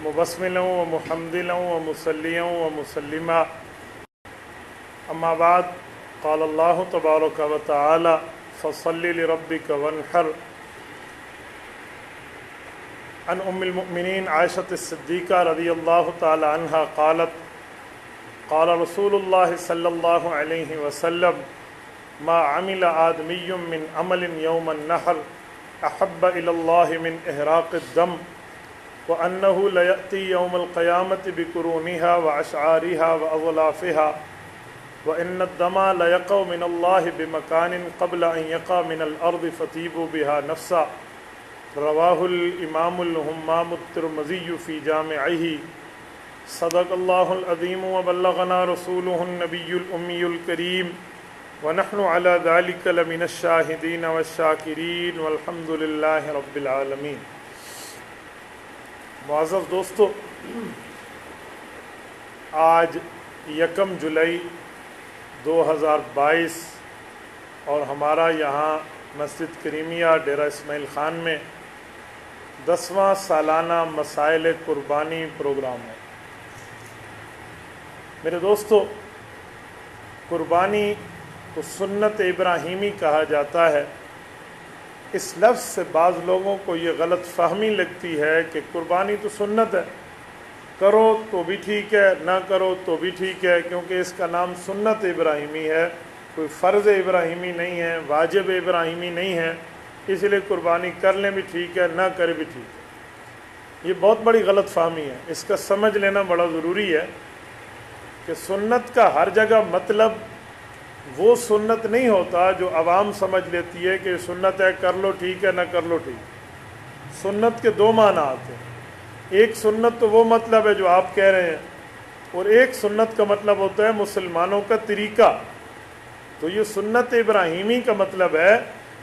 مبسملا ومحمدلا ومصليا ومسلما اما بعد قال الله تبارك وتعالى فصل لربك وانحر عن ام المؤمنين عائشة الصديقة رضي الله تعالى عنها قالت قال رسول الله صلى الله عليه وسلم ما عمل آدمي من عمل يوم النحر أحب إلى الله من إهراق الدم وأنه ليأتي يوم القيامة بقرونها وأشعارها وأظلافها وإن الدم ليقع من الله بمكان قبل أن يقع من الأرض فتيب بها نفسا رواه الإمام الهمام الترمذي في جامعه صدق الله العظيم وبلغنا رسوله النبي الأمي الكريم ونحن على ذلك لمن الشاهدين والشاکرین والحمد للہ رب العالمین۔ معزز دوستو، آج 1 جولائی 2022 اور ہمارا یہاں مسجد کریمیہ ڈیرہ اسماعیل خان میں 10واں سالانہ مسائل قربانی پروگرام ہے۔ میرے دوستو، قربانی تو سنت ابراہیمی کہا جاتا ہے۔ اس لفظ سے بعض لوگوں کو یہ غلط فہمی لگتی ہے کہ قربانی تو سنت ہے، کرو تو بھی ٹھیک ہے، نہ کرو تو بھی ٹھیک ہے، کیونکہ اس کا نام سنت ابراہیمی ہے، کوئی فرض ابراہیمی نہیں ہے، واجب ابراہیمی نہیں ہے، اس لیے قربانی کر لیں بھی ٹھیک ہے، نہ کرے بھی ٹھیک ہے۔ یہ بہت بڑی غلط فہمی ہے، اس کا سمجھ لینا بڑا ضروری ہے کہ سنت کا ہر جگہ مطلب وہ سنت نہیں ہوتا جو عوام سمجھ لیتی ہے کہ سنت ہے، کر لو ٹھیک ہے، نہ کر لو ٹھیک ہے۔ سنت کے 2 معنی آتے ہیں، ایک سنت تو وہ مطلب ہے جو آپ کہہ رہے ہیں، اور ایک سنت کا مطلب ہوتا ہے مسلمانوں کا طریقہ۔ تو یہ سنت ابراہیمی کا مطلب ہے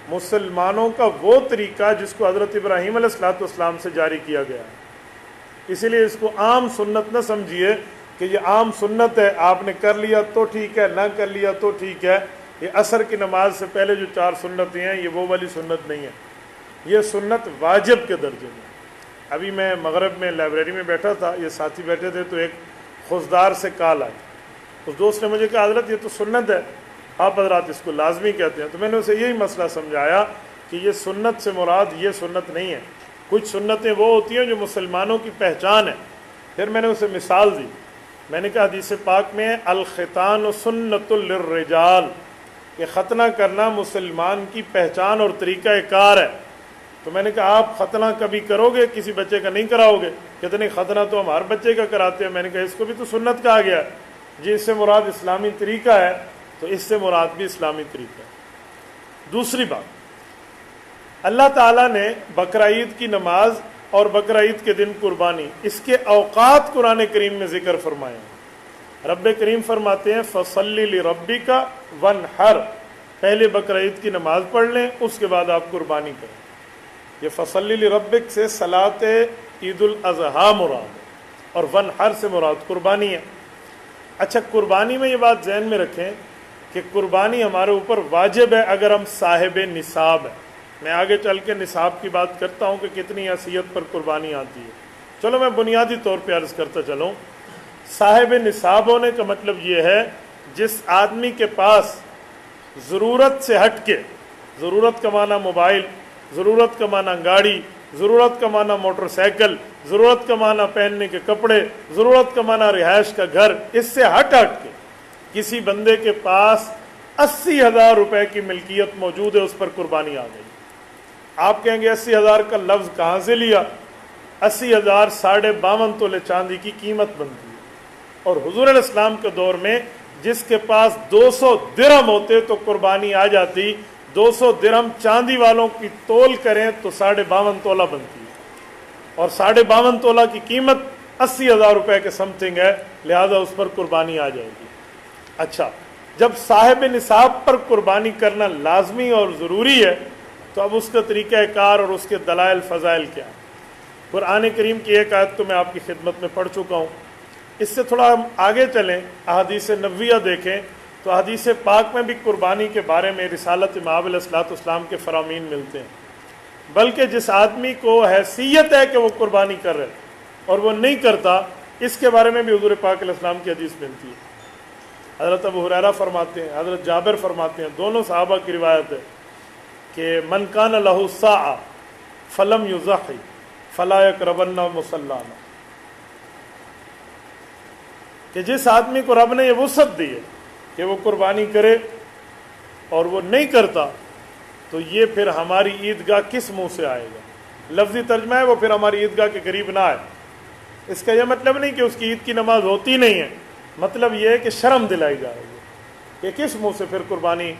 مسلمانوں کا وہ طریقہ جس کو حضرت ابراہیم علیہ السلام سے جاری کیا گیا ہے۔ اسی لیے اس کو عام سنت نہ سمجھیے کہ یہ عام سنت ہے، آپ نے کر لیا تو ٹھیک ہے، نہ کر لیا تو ٹھیک ہے۔ یہ عصر کی نماز سے پہلے جو 4 سنتیں ہیں، یہ وہ والی سنت نہیں ہے، یہ سنت واجب کے درجے میں۔ ابھی میں مغرب میں لائبریری میں بیٹھا تھا، یہ ساتھی بیٹھے تھے، تو ایک خضدار سے کال آئی۔ اس دوست نے مجھے کہا حضرت یہ تو سنت ہے، آپ حضرات اس کو لازمی کہتے ہیں۔ تو میں نے اسے یہی مسئلہ سمجھایا کہ یہ سنت سے مراد یہ سنت نہیں ہے، کچھ سنتیں وہ ہوتی ہیں جو مسلمانوں کی پہچان ہے۔ پھر میں نے اسے مثال دی، میں نے کہا حدیث پاک میں الختان سنت للرجال، کہ ختنہ کرنا مسلمان کی پہچان اور طریقہ کار ہے۔ تو میں نے کہا آپ ختنہ کبھی کرو گے، کسی بچے کا نہیں کراؤ گے؟ کہتے نہیں، ختنہ تو ہم ہر بچے کا کراتے ہیں۔ میں نے کہا اس کو بھی تو سنت کہا گیا ہے جی، اس سے مراد اسلامی طریقہ ہے، تو اس سے مراد بھی اسلامی طریقہ ہے۔ دوسری بات، اللہ تعالیٰ نے بقرہ عید کی نماز اور بقرہ عید کے دن قربانی، اس کے اوقات قرآن کریم میں ذکر فرمائے ہیں۔ رب کریم فرماتے ہیں فَصَلِّ لِرَبِّكَ وَانْحَرْ، پہلے بقرہ عید کی نماز پڑھ لیں، اس کے بعد آپ قربانی کریں۔ یہ فَصَلِّ لِرَبِّكَ سے صلاۃ عید الاضحیٰ مراد ہے، اور وَانْحَرْ سے مراد قربانی ہے۔ اچھا، قربانی میں یہ بات ذہن میں رکھیں کہ قربانی ہمارے اوپر واجب ہے اگر ہم صاحب نصاب ہیں۔ میں آگے چل کے نصاب کی بات کرتا ہوں کہ کتنی حیثیت پر قربانی آتی ہے۔ چلو میں بنیادی طور پہ عرض کرتا چلوں، صاحب نصاب ہونے کا مطلب یہ ہے جس آدمی کے پاس ضرورت سے ہٹ کے، ضرورت کا معنی موبائل، ضرورت کا معنی گاڑی، ضرورت کا معنی موٹر سائیکل، ضرورت کا معنی پہننے کے کپڑے، ضرورت کا معنی رہائش کا گھر، اس سے ہٹ کے کسی بندے کے پاس 80,000 روپے کی ملکیت موجود ہے، اس پر قربانی آ گئی۔ آپ کہیں گے 80,000 کا لفظ کہاں سے لیا؟ 80,000 52.5 تولے چاندی کی قیمت بنتی ہے، اور حضور علیہ السلام کے دور میں جس کے پاس 200 درہم ہوتے تو قربانی آ جاتی۔ 200 درہم چاندی والوں کی تول کریں تو 52.5 تولہ بنتی ہے، اور 52.5 تولہ کی قیمت 80,000 روپے کے سم تھنگ ہے، لہذا اس پر قربانی آ جائے گی۔ اچھا، جب صاحب نصاب پر قربانی کرنا لازمی اور ضروری ہے تو اب اس کا طریقہ کار اور اس کے دلائل فضائل کیا ہے؟ قرآن کریم کی ایک آیت تو میں آپ کی خدمت میں پڑھ چکا ہوں، اس سے تھوڑا ہم آگے چلیں، احادیث نبویہ دیکھیں تو حدیث پاک میں بھی قربانی کے بارے میں رسالت امام علیہ السلام کے فرامین ملتے ہیں۔ بلکہ جس آدمی کو حیثیت ہے کہ وہ قربانی کر رہے اور وہ نہیں کرتا، اس کے بارے میں بھی حضور پاک علیہ السلام کی حدیث ملتی ہے۔ حضرت ابو ہریرہ فرماتے ہیں، حضرت جابر فرماتے ہیں، دونوں صحابہ کی روایت ہے کہ من کان لہ ساعۃ فلم یضحی فلا یقربن مصلانا، کہ جس آدمی کو رب نے یہ وسعت دی ہے کہ وہ قربانی کرے اور وہ نہیں کرتا تو یہ پھر ہماری عیدگاہ کس منہ سے آئے گا؟ لفظی ترجمہ ہے وہ پھر ہماری عیدگاہ کے قریب نہ آئے۔ اس کا یہ مطلب نہیں کہ اس کی عید کی نماز ہوتی نہیں ہے، مطلب یہ ہے کہ شرم دلائی جا رہی ہے کہ کس منہ سے پھر قربانی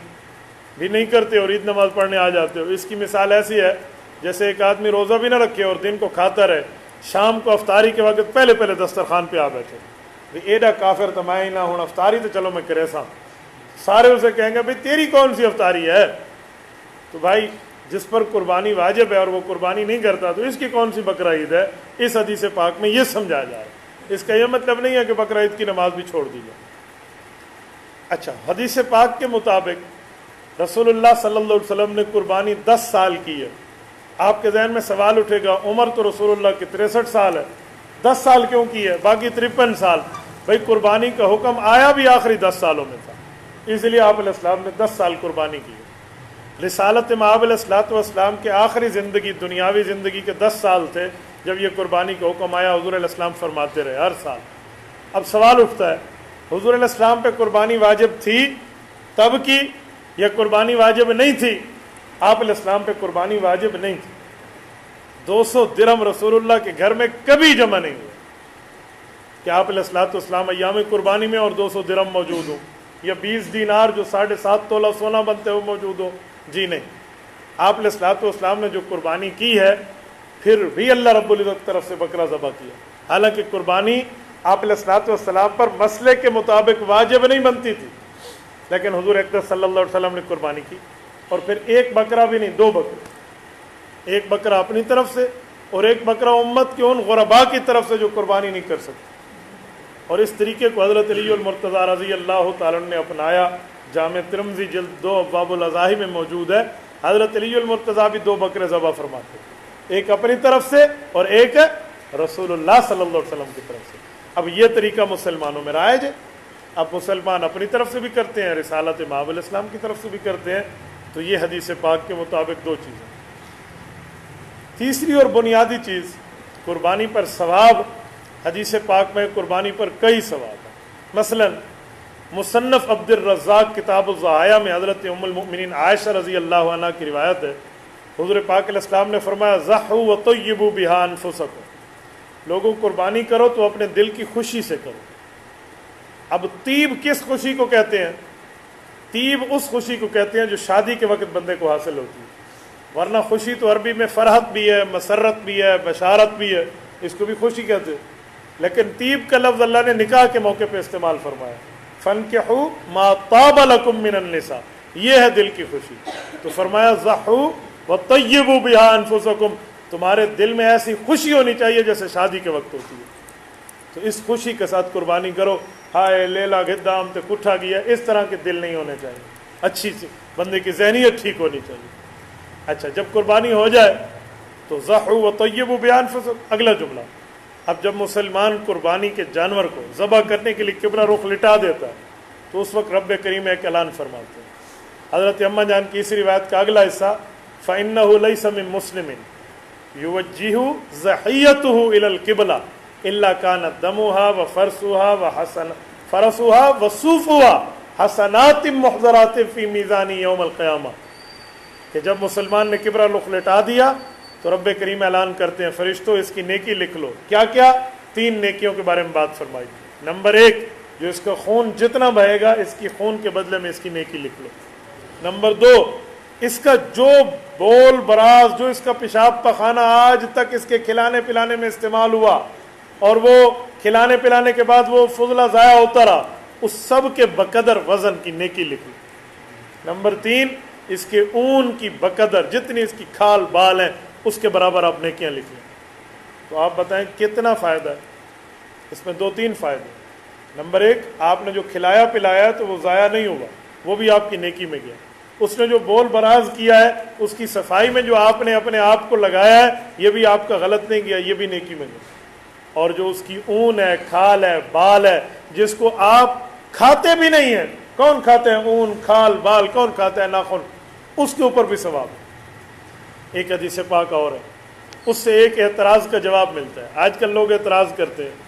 بھی نہیں کرتے اور عید نماز پڑھنے آ جاتے ہو۔ اس کی مثال ایسی ہے جیسے ایک آدمی روزہ بھی نہ رکھے اور دن کو کھاتا رہے، شام کو افطاری کے وقت پہلے دسترخوان پہ آ بیٹھے، ایڈا کافر تو میں ہی نہ ہوں، افطاری تو چلو میں کرے سا، سارے اسے کہیں گے بھائی تیری کون سی افطاری ہے؟ تو بھائی جس پر قربانی واجب ہے اور وہ قربانی نہیں کرتا تو اس کی کون سی بقرہ عید ہے؟ اس حدیث پاک میں یہ سمجھایا جا رہا ہے۔ اس کا یہ مطلب نہیں ہے کہ بقرہ عید کی نماز بھی چھوڑ دی جائے۔ اچھا، حدیث پاک کے مطابق رسول اللہ صلی اللہ علیہ وسلم نے قربانی 10 سال کی ہے۔ آپ کے ذہن میں سوال اٹھے گا عمر تو رسول اللہ کی 63 سال ہے، 10 سال کیوں کی ہے باقی 53 سال؟ بھائی قربانی کا حکم آیا بھی آخری 10 سالوں میں تھا، اس لیے آپ علیہ السلام نے 10 سال قربانی کی ہے۔ رسالت مآب علیہ الصلوۃ والسلام کے آخری زندگی، دنیاوی زندگی کے 10 سال تھے جب یہ قربانی کا حکم آیا، حضور علیہ السلام فرماتے رہے ہر سال۔ اب سوال اٹھتا ہے حضور علیہ السلام پہ قربانی واجب تھی تب کی یا قربانی واجب نہیں تھی؟ آپ علیہ السلام پہ قربانی واجب نہیں تھی۔ 200 درہم رسول اللہ کے گھر میں کبھی جمع نہیں ہوئے کہ آپ علیہ الصلوۃ والسلام ایام قربانی میں اور 200 درہم موجود ہوں، یا 20 دینار جو 7.5 تولہ سونا بنتے ہو موجود ہو، جی نہیں۔ آپ علیہ الصلوۃ والسلام نے جو قربانی کی ہے پھر بھی اللہ رب العزت کی طرف سے بکرا ذبح کیا، حالانکہ قربانی آپ علیہ الصلوۃ والسلام پر مسئلے کے مطابق واجب نہیں بنتی تھی، لیکن حضور اکرم صلی اللہ علیہ وسلم نے قربانی کی، اور پھر ایک بکرا بھی نہیں، 2 بکرے، ایک بکرا اپنی طرف سے اور ایک بکرا امت کے ان غرباء کی طرف سے جو قربانی نہیں کر سکتے۔ اور اس طریقے کو حضرت علی المرتضیٰ رضی اللہ تعالیٰ نے اپنایا۔ جامع ترمذی جلد 2 ابواب الاضاحی میں موجود ہے، حضرت علی المرتضیٰ بھی 2 بکرے ذبح فرماتے، ایک اپنی طرف سے اور ایک رسول اللہ صلی اللہ علیہ وسلم کی طرف سے۔ اب یہ طریقہ مسلمانوں میں رائج ہے، اب مسلمان اپنی طرف سے بھی کرتے ہیں، رسالت مآب علیہ السلام کی طرف سے بھی کرتے ہیں، تو یہ حدیث پاک کے مطابق 2 چیزیں۔ تیسری اور بنیادی چیز قربانی پر ثواب۔ حدیث پاک میں قربانی پر کئی ثواب ہیں، مثلا مصنف عبد الرزاق کتاب الضحایا میں حضرت ام المؤمنین عائشہ رضی اللہ عنہ کی روایت ہے، حضور پاک علیہ السلام نے فرمایا ضحوا وطیبوا بها انفسکم، لوگوں قربانی کرو تو اپنے دل کی خوشی سے کرو۔ اب طیب کس خوشی کو کہتے ہیں؟ طیب اس خوشی کو کہتے ہیں جو شادی کے وقت بندے کو حاصل ہوتی ہے، ورنہ خوشی تو عربی میں فرحت بھی ہے، مسرت بھی ہے، بشارت بھی ہے، اس کو بھی خوشی کہتے ہیں، لیکن طیب کا لفظ اللہ نے نکاح کے موقع پہ استعمال فرمایا، فَانْكِحُوا مَا طَابَ لَكُم مِّنَ النِّسَاءِ، یہ ہے دل کی خوشی، تو فرمایا ضحوا وطیبوا بها انفسکم، تمہارے دل میں ایسی خوشی ہونی چاہیے جیسے شادی کے وقت ہوتی ہے، تو اس خوشی کے ساتھ قربانی کرو۔ ہائے لیلا گدام تے کٹھا گیا، اس طرح کے دل نہیں ہونے چاہیے، اچھی سی بندے کی ذہنیت ٹھیک ہونی چاہیے۔ اچھا، جب قربانی ہو جائے تو ضحوا وطیبوا بها انفسکم، اگلا جملہ، اب جب مسلمان قربانی کے جانور کو ذبح کرنے کے لیے قبلہ رخ لٹا دیتا ہے تو اس وقت رب کریم ایک اعلان فرماتے ہیں۔ حضرت اماں جان کی اس روایت کا اگلا حصہ، فَإِنَّهُ لَيْسَ مِن مُسْلِمٍ يُوَجِّهُ ضَحِيَّتُهُ إِلَى الْقِبْلَةِ إِلَّا كَانَ دَمُهَا وَفَرْسُهَا فَرَسُهَا وَصُوفُهَا حَسَنَاتٍ مُحْضَرَاتٍ فِي مِيزَانِ يَوْمِ الْقِيَامَةِ، کہ جب مسلمان نے قبلہ رخ لٹا دیا تو رب کریم اعلان کرتے ہیں فرشتوں اس کی نیکی لکھ لو۔ کیا کیا؟ 3 نیکیوں کے بارے میں بات فرمائی۔ نمبر 1، جو اس کا خون جتنا بہے گا اس کی خون کے بدلے میں اس کی نیکی لکھ لو۔ نمبر 2، اس کا جو بول براز، جو اس کا پیشاب پخانہ آج تک اس کے کھلانے پلانے میں استعمال ہوا اور وہ کھلانے پلانے کے بعد وہ فضلہ ضائع ہوتا رہا، اس سب کے بقدر وزن کی نیکی لکھ لو۔ نمبر 3، اس کے اون کی بقدر، جتنی اس کی کھال بال ہیں اس کے برابر آپ نیکیاں لکھ لیں۔ تو آپ بتائیں کتنا فائدہ ہے اس میں؟ 2-3 فائدے۔ نمبر 1، آپ نے جو کھلایا پلایا تو وہ ضائع نہیں ہوا، وہ بھی آپ کی نیکی میں گیا۔ اس نے جو بول براز کیا ہے اس کی صفائی میں جو آپ نے اپنے آپ کو لگایا ہے یہ بھی آپ کا غلط نہیں گیا، یہ بھی نیکی میں گیا۔ اور جو اس کی اون ہے، کھال ہے، بال ہے، جس کو آپ کھاتے بھی نہیں ہیں، کون کھاتے ہیں اون، کھال، بال، کون کھاتا ہے ناخن، اس کے اوپر بھی ثواب ہے۔ ایک حدیث پاک اور ہے، اس سے ایک اعتراض کا جواب ملتا ہے۔ آج کل لوگ اعتراض کرتے ہیں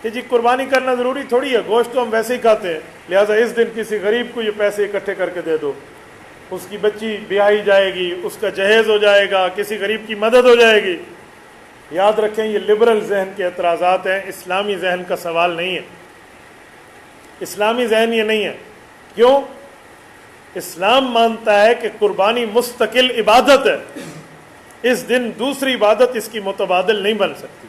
کہ جی قربانی کرنا ضروری تھوڑی ہے، گوشت تو ہم ویسے ہی کھاتے ہیں، لہٰذا اس دن کسی غریب کو یہ پیسے اکٹھے کر کے دے دو، اس کی بچی بیاہی جائے گی، اس کا جہیز ہو جائے گا، کسی غریب کی مدد ہو جائے گی۔ یاد رکھیں یہ لبرل ذہن کے اعتراضات ہیں، اسلامی ذہن کا سوال نہیں ہے، اسلامی ذہن یہ نہیں ہے۔ کیوں؟ اسلام مانتا ہے کہ قربانی مستقل عبادت ہے، اس دن دوسری عبادت اس کی متبادل نہیں بن سکتی۔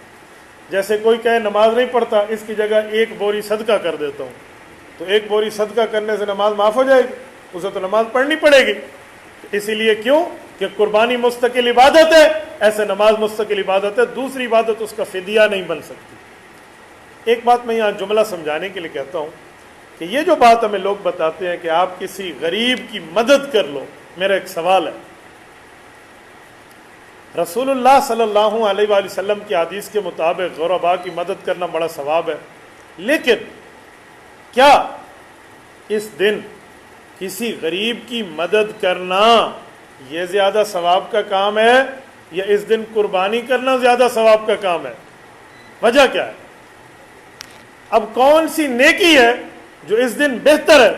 جیسے کوئی کہے نماز نہیں پڑھتا، اس کی جگہ ایک بوری صدقہ کر دیتا ہوں، تو ایک بوری صدقہ کرنے سے نماز معاف ہو جائے گی؟ اسے تو نماز پڑھنی پڑے گی۔ اسی لیے کیوں کہ قربانی مستقل عبادت ہے، ایسے نماز مستقل عبادت ہے، دوسری عبادت اس کا فدیہ نہیں بن سکتی۔ ایک بات میں یہاں جملہ سمجھانے کے لیے کہتا ہوں کہ یہ جو بات ہمیں لوگ بتاتے ہیں کہ آپ کسی غریب کی مدد کر لو، میرا ایک سوال ہے۔ رسول اللہ صلی اللہ علیہ وآلہ وسلم کی حدیث کے مطابق غرباء کی مدد کرنا بڑا ثواب ہے، لیکن کیا اس دن کسی غریب کی مدد کرنا یہ زیادہ ثواب کا کام ہے یا اس دن قربانی کرنا زیادہ ثواب کا کام ہے؟ وجہ کیا ہے؟ اب کون سی نیکی ہے جو اس دن بہتر ہے؟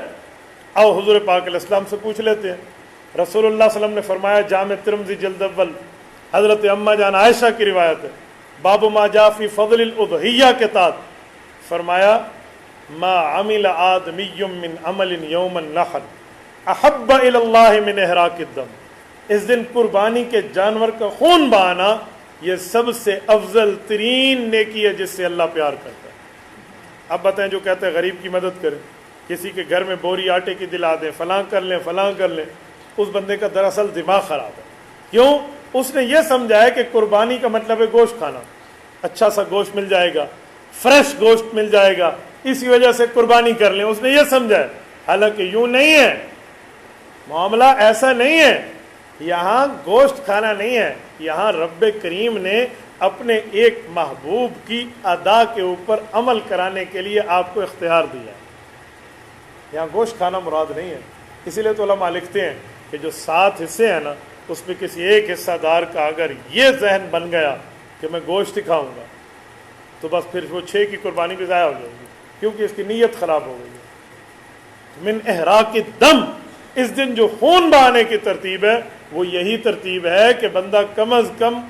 آؤ حضور پاک علیہ السلام سے پوچھ لیتے ہیں۔ رسول اللہ صلی اللہ علیہ وسلم نے فرمایا، جامع ترمذی جلد اول، حضرت اما جان عائشہ کی روایت ہے، باب ما جاء فی فضل الاضحیہ کے تحت فرمایا، ما عمل آدمی من عمل یوم النحر احب الی اللہ من احراق الدم۔ اس دن قربانی کے جانور کا خون بہانا یہ سب سے افضل ترین نیکی ہے جس سے اللہ پیار کرتا ہے۔ اب بتائیں جو کہتے ہیں غریب کی مدد کریں، کسی کے گھر میں بوری آٹے کی دلا دیں، فلاں کر لیں، فلاں کر لیں، اس بندے کا دراصل دماغ خراب ہے۔ کیوں؟ اس نے یہ سمجھا ہے کہ قربانی کا مطلب ہے گوشت کھانا، اچھا سا گوشت مل جائے گا، فریش گوشت مل جائے گا، اسی وجہ سے قربانی کر لیں، اس نے یہ سمجھا ہے۔ حالانکہ یوں نہیں ہے، معاملہ ایسا نہیں ہے۔ یہاں گوشت کھانا نہیں ہے، یہاں رب کریم نے اپنے ایک محبوب کی ادا کے اوپر عمل کرانے کے لیے آپ کو اختیار دیا ہے۔ یہاں گوشت کھانا مراد نہیں ہے۔ اسی لیے تو علماء لکھتے ہیں کہ جو 7 حصے ہیں نا، اس میں کسی ایک حصہ دار کا اگر یہ ذہن بن گیا کہ میں گوشت ہی کھاؤں گا، تو بس پھر وہ 6 کی قربانی بھی ضائع ہو جائے گی، کیونکہ اس کی نیت خراب ہو گئی ہے۔ من احراق الدم، اس دن جو خون بہانے کی ترتیب ہے وہ یہی ترتیب ہے کہ بندہ کم از کم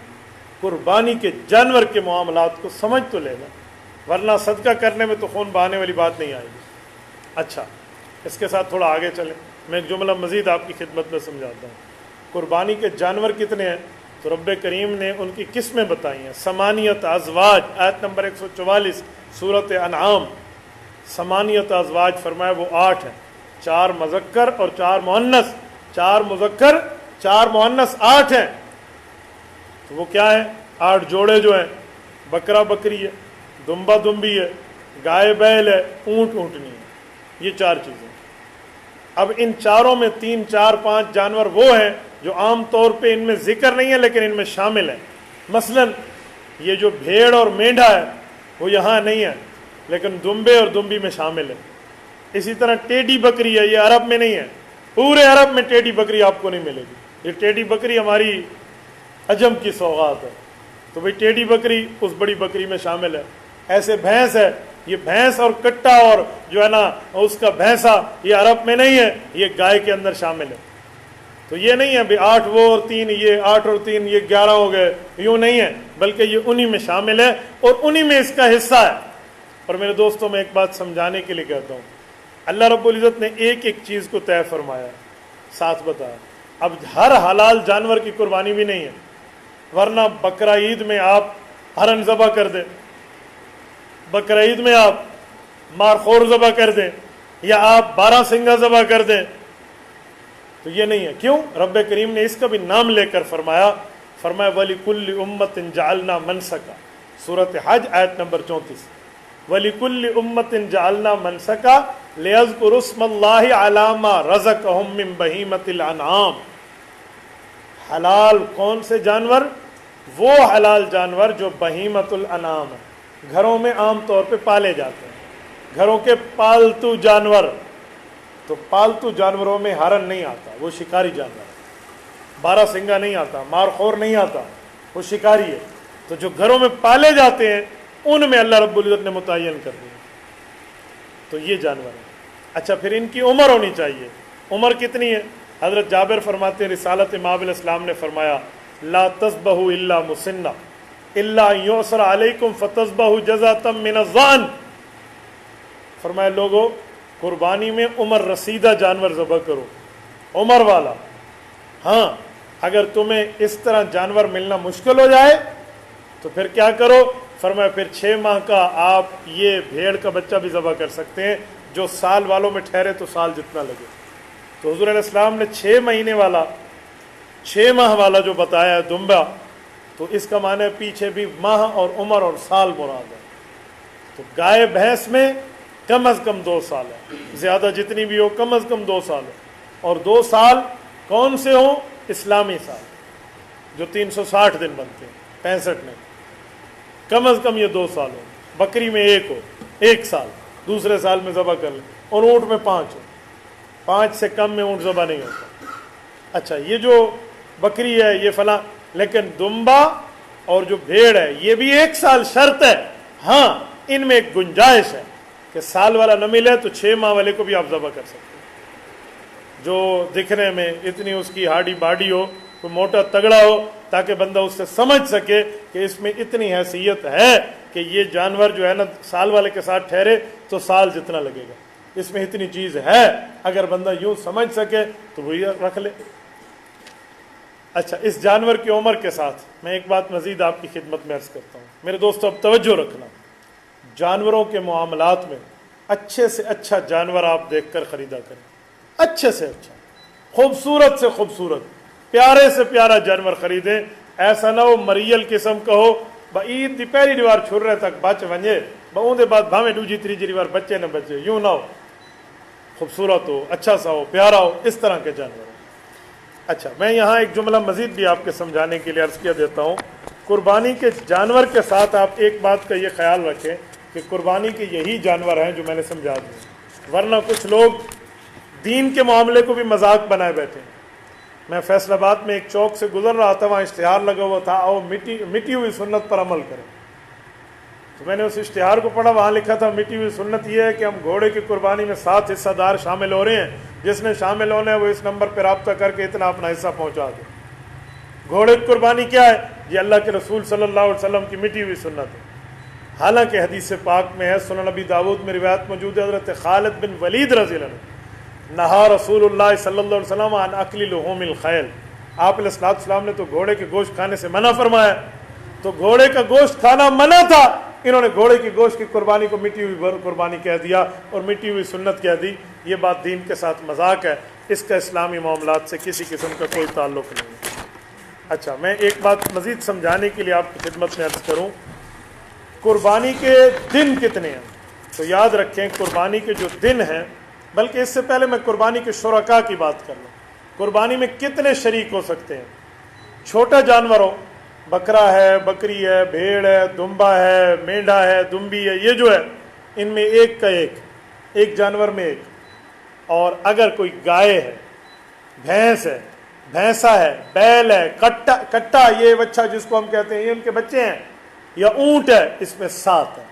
قربانی کے جانور کے معاملات کو سمجھ تو لے گا، ورنہ صدقہ کرنے میں تو خون بہانے والی بات نہیں آئے گی۔ اچھا، اس کے ساتھ تھوڑا آگے چلیں، میں ایک جملہ مزید آپ کی خدمت میں سمجھاتا ہوں۔ قربانی کے جانور کتنے ہیں؟ تو رب کریم نے ان کی قسمیں بتائی ہیں۔ ثمانیت ازواج، آیت نمبر 144 سورۃ انعام، ثمانیت ازواج فرمایا وہ 8 ہیں، 4 مذکر اور 4 مؤنث، 4 مذکر 4 مؤنث 8 ہیں۔ تو وہ کیا ہے؟ 8 جوڑے جو ہیں، بکرا بکری ہے، دمبا دمبی ہے، گائے بیل ہے، اونٹ اونٹنی ہے، یہ 4 چیزیں۔ اب ان چاروں میں 3 4 5 جانور وہ ہیں جو عام طور پہ ان میں ذکر نہیں ہے لیکن ان میں شامل ہیں۔ مثلا یہ جو بھیڑ اور مینڈھا ہے وہ یہاں نہیں ہے لیکن دمبے اور دمبی میں شامل ہے۔ اسی طرح ٹیڈی بکری ہے، یہ عرب میں نہیں ہے، پورے عرب میں ٹیڈی بکری آپ کو نہیں ملے گی۔ یہ ٹیڈی بکری ہماری عجم کی سوغات ہے، تو بھئی ٹیڈی بکری اس بڑی بکری میں شامل ہے۔ ایسے بھینس ہے، یہ بھینس اور کٹا اور جو ہے نا اس کا بھینسا یہ عرب میں نہیں ہے، یہ گائے کے اندر شامل ہے۔ تو یہ نہیں ہے بھی 8 وہ اور 3 یہ، 8 اور 3 یہ 11 ہو گئے، یوں نہیں ہے، بلکہ یہ انہی میں شامل ہے اور انہی میں اس کا حصہ ہے۔ اور میرے دوستوں میں ایک بات سمجھانے کے لیے کہتا ہوں، اللہ رب العزت نے ایک ایک چیز کو طے فرمایا، ساتھ بتایا۔ اب ہر حلال جانور کی قربانی بھی نہیں ہے، ورنہ بقرہ عید میں آپ ہرن ذبح کر دیں، بقرہ عید میں آپ مارخور ذبح کر دیں، یا آپ 12 سنگا ذبح کر دیں، تو یہ نہیں ہے۔ کیوں؟ رب کریم نے اس کا بھی نام لے کر فرمایا وَلِكُلِّ أُمَّةٍ جَعَلْنَا مَنْسَكًا، سورۃ حج آیت نمبر 34، وَلِكُلِّ أُمَّةٍ جَعَلْنَا مَنْسَكًا لِيَذْكُرُوا اسْمَ اللَّهِ عَلَىٰ مَا رَزَقَهُم مِّن بَهِيمَةِ الْأَنْعَامِ۔ حلال کون سے جانور؟ وہ حلال جانور جو بہیمۃ الانعام ہے، گھروں میں عام طور پہ پالے جاتے ہیں، گھروں کے پالتو جانور. تو پالتو جانوروں میں ہرن نہیں آتا، وہ شکاری جانور ہے. بارہ سنگا نہیں آتا، مارخور نہیں آتا، وہ شکاری ہے. تو جو گھروں میں پالے جاتے ہیں ان میں اللہ رب العزت نے متعین کر دیا. تو یہ جانور ہے. اچھا، پھر ان کی عمر ہونی چاہیے. عمر کتنی ہے؟ حضرت جابر فرماتے ہیں رسالت امام علیہ السلام نے فرمایا لا تذبحوا الا مسنہ الا یعصر علیکم فتذبحوا جزاۃ من الظان. فرمایا لوگو قربانی میں عمر رسیدہ جانور ذبح کرو، عمر والا. ہاں اگر تمہیں اس طرح جانور ملنا مشکل ہو جائے تو پھر کیا کرو؟ فرمایا پھر 6 ماہ کا آپ یہ بھیڑ کا بچہ بھی ذبح کر سکتے ہیں جو سال والوں میں ٹھہرے تو سال جتنا لگے. تو حضور علیہ السلام نے 6 مہینے والا 6 ماہ والا جو بتایا ہے دمبا، تو اس کا معنی ہے پیچھے بھی ماہ اور عمر اور سال مراد ہے. تو گائے بھینس میں کم از کم 2 سال ہے، زیادہ جتنی بھی ہو کم از کم 2 سال ہے. اور 2 سال کون سے ہوں؟ اسلامی سال جو 360 دن بنتے ہیں، 65 نہیں، کم از کم یہ 2 سال ہو. بکری میں 1 ہو، 1 سال دوسرے سال میں ذبح کر لیں. اور اونٹ میں 5 ہو، 5 سے کم میں اونٹ ذبح نہیں ہوتا. اچھا یہ جو بکری ہے یہ فلاں، لیکن دمبا اور جو بھیڑ ہے یہ بھی 1 سال شرط ہے. ہاں ان میں ایک گنجائش ہے کہ سال والا نہ ملے تو 6 ماہ والے کو بھی آپ ذبح کر سکتے ہیں، جو دکھنے میں اتنی اس کی ہاڈی باڈی ہو، کوئی موٹا تگڑا ہو، تاکہ بندہ اس سے سمجھ سکے کہ اس میں اتنی حیثیت ہے کہ یہ جانور جو ہے نا سال والے کے ساتھ ٹھہرے تو سال جتنا لگے گا، اس میں اتنی چیز ہے. اگر بندہ یوں سمجھ سکے تو وہ یہ رکھ لے. اچھا، اس جانور کی عمر کے ساتھ میں ایک بات مزید آپ کی خدمت میں عرض کرتا ہوں. میرے دوستو اب توجہ رکھنا، جانوروں کے معاملات میں اچھے سے اچھا جانور آپ دیکھ کر خریدا کریں، اچھے سے اچھا، خوبصورت سے خوبصورت، پیارے سے پیارا جانور خریدیں. ایسا نہ ہو مریل قسم کا ہو، عید دی پہلی ریوار چھر رہے تک بچ ونجے اندر بعد بھاویں دوجی تیجی ریوار بچے نہ بچے. یوں نہ ہو، خوبصورت ہو، اچھا سا ہو، پیارا ہو، اس طرح کے جانور ہو. اچھا، میں یہاں ایک جملہ مزید بھی آپ کے سمجھانے کے لیے عرض کیا دیتا ہوں. قربانی کے جانور کے ساتھ آپ ایک بات کا یہ خیال رکھیں کہ قربانی کے یہی جانور ہیں جو میں نے سمجھا دیا، ورنہ کچھ لوگ دین کے معاملے کو بھی مذاق بنائے بیٹھے ہیں. میں فیصل آباد میں ایک چوک سے گزر رہا تھا، وہاں اشتہار لگا ہوا تھا آؤ مٹی ہوئی سنت پر عمل کریں. تو میں نے اس اشتہار کو پڑھا، وہاں لکھا تھا مٹی ہوئی سنت یہ ہے کہ ہم گھوڑے کی قربانی میں 7 حصہ دار شامل ہو رہے ہیں، جس نے شامل ہونا ہے وہ اس نمبر پہ رابطہ کر کے اتنا اپنا حصہ پہنچا دے. گھوڑے کی قربانی کیا ہے؟ یہ اللہ کے رسول صلی اللہ علیہ وسلم کی مٹی ہوئی سنت ہے. حالانکہ حدیث پاک میں ہے، سنن نبی داؤد میں روایت موجود ہے، حضرت خالد بن ولید رضی اللہ عنہ نہا رسول اللہ صلی اللہ علیہ وسلم عن اکل لحوم الخیل. آپ علیہ السلام نے تو گھوڑے کے گوشت کھانے سے منع فرمایا. تو گھوڑے کا گوشت کھانا منع تھا، انہوں نے گھوڑے کی گوشت کی قربانی کو مٹی ہوئی قربانی کہہ دیا اور مٹی ہوئی سنت کہہ دی. یہ بات دین کے ساتھ مذاق ہے، اس کا اسلامی معاملات سے کسی قسم کا کوئی تعلق نہیں ہے. اچھا، میں ایک بات مزید سمجھانے کے لیے آپ کی خدمت میں عرض کروں. قربانی کے دن کتنے ہیں؟ تو یاد رکھیں قربانی کے جو دن ہیں، بلکہ اس سے پہلے میں قربانی کے شرکاء کی بات کر لوں. قربانی میں کتنے شریک ہو سکتے ہیں؟ چھوٹا جانور ہو، بکرا ہے، بکری ہے، بھیڑ ہے، دمبا ہے، مینڈا ہے، دمبی ہے، یہ جو ہے ان میں ایک کا ایک جانور میں ایک. اور اگر کوئی گائے ہے، بھینس ہے، بھینسا ہے، بیل ہے، کٹا یہ بچہ جس کو ہم کہتے ہیں یہ ان کے بچے ہیں، یا اونٹ ہے، اس میں 7 ہے،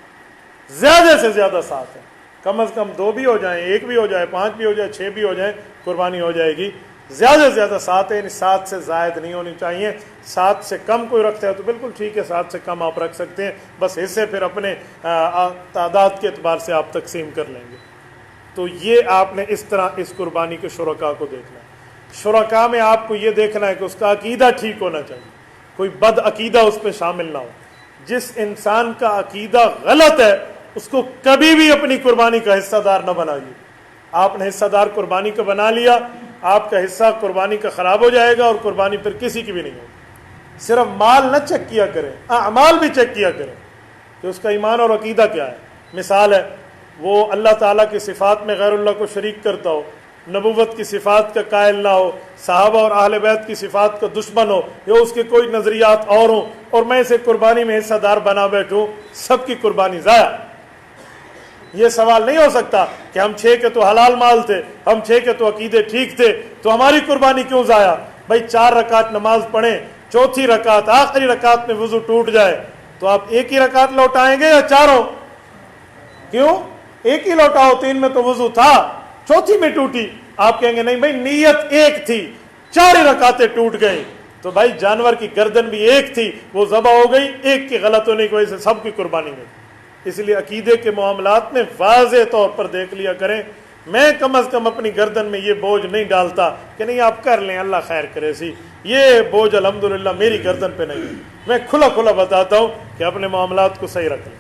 زیادہ سے زیادہ 7 ہے. کم از کم 2 بھی ہو جائیں، 1 بھی ہو جائے، 5 بھی ہو جائے، 6 بھی ہو جائیں، قربانی ہو جائے گی. زیادہ سے زیادہ 7 ہے، یعنی 7 سے زائد نہیں ہونی چاہیے. 7 سے کم کوئی رکھتا ہے تو بالکل ٹھیک ہے، 7 سے کم آپ رکھ سکتے ہیں، بس حصے پھر اپنے تعداد کے اعتبار سے آپ تقسیم کر لیں گے. تو یہ آپ نے اس طرح اس قربانی کے شرکاء کو دیکھنا ہے. شرکاء میں آپ کو یہ دیکھنا ہے کہ اس کا عقیدہ ٹھیک ہونا چاہیے، کوئی بد عقیدہ اس پہ شامل نہ ہو. جس انسان کا عقیدہ غلط ہے اس کو کبھی بھی اپنی قربانی کا حصہ دار نہ بنائیے. آپ نے حصہ دار قربانی کا بنا لیا، آپ کا حصہ قربانی کا خراب ہو جائے گا اور قربانی پھر کسی کی بھی نہیں ہوگی. صرف مال نہ چیک کیا کریں، اعمال بھی چیک کیا کریں کہ اس کا ایمان اور عقیدہ کیا ہے. مثال ہے وہ اللہ تعالیٰ کی صفات میں غیر اللہ کو شریک کرتا ہو، نبوت کی صفات کا قائل نہ ہو، صحابہ اور اہل بیت کی صفات کا دشمن ہو، یا اس کے کوئی نظریات اور ہوں، اور میں اسے قربانی میں حصہ دار بنا بیٹھوں، سب کی قربانی ضائع۔ یہ سوال نہیں ہو سکتا کہ ہم 6 کے تو حلال مال تھے، ہم 6 کے تو عقیدے ٹھیک تھے، تو ہماری قربانی کیوں ضائع؟ بھائی 4 رکعت نماز پڑھیں، چوتھی رکعت آخری رکعت میں وضو ٹوٹ جائے تو آپ ایک ہی رکعت لوٹائیں گے یا چاروں؟ کیوں؟ ایک ہی لوٹاؤ، 3 میں تو وضو تھا، چوتھی میں ٹوٹی، آپ کہیں گے نہیں بھائی نیت ایک تھی، 4 رکعتیں ٹوٹ گئی، تو بھائی جانور کی گردن بھی ایک تھی، وہ ذبح ہو گئی، ایک کے غلط ہونے کی وجہ سے سب کی قربانی گئی۔ اس لیے عقیدے کے معاملات میں واضح طور پر دیکھ لیا کریں۔ میں کم از کم اپنی گردن میں یہ بوجھ نہیں ڈالتا کہ نہیں آپ کر لیں اللہ خیر کرے سی، یہ بوجھ الحمدللہ میری گردن پہ نہیں ہے۔ میں کھلا کھلا بتاتا ہوں کہ اپنے معاملات کو صحیح رکھ لیں۔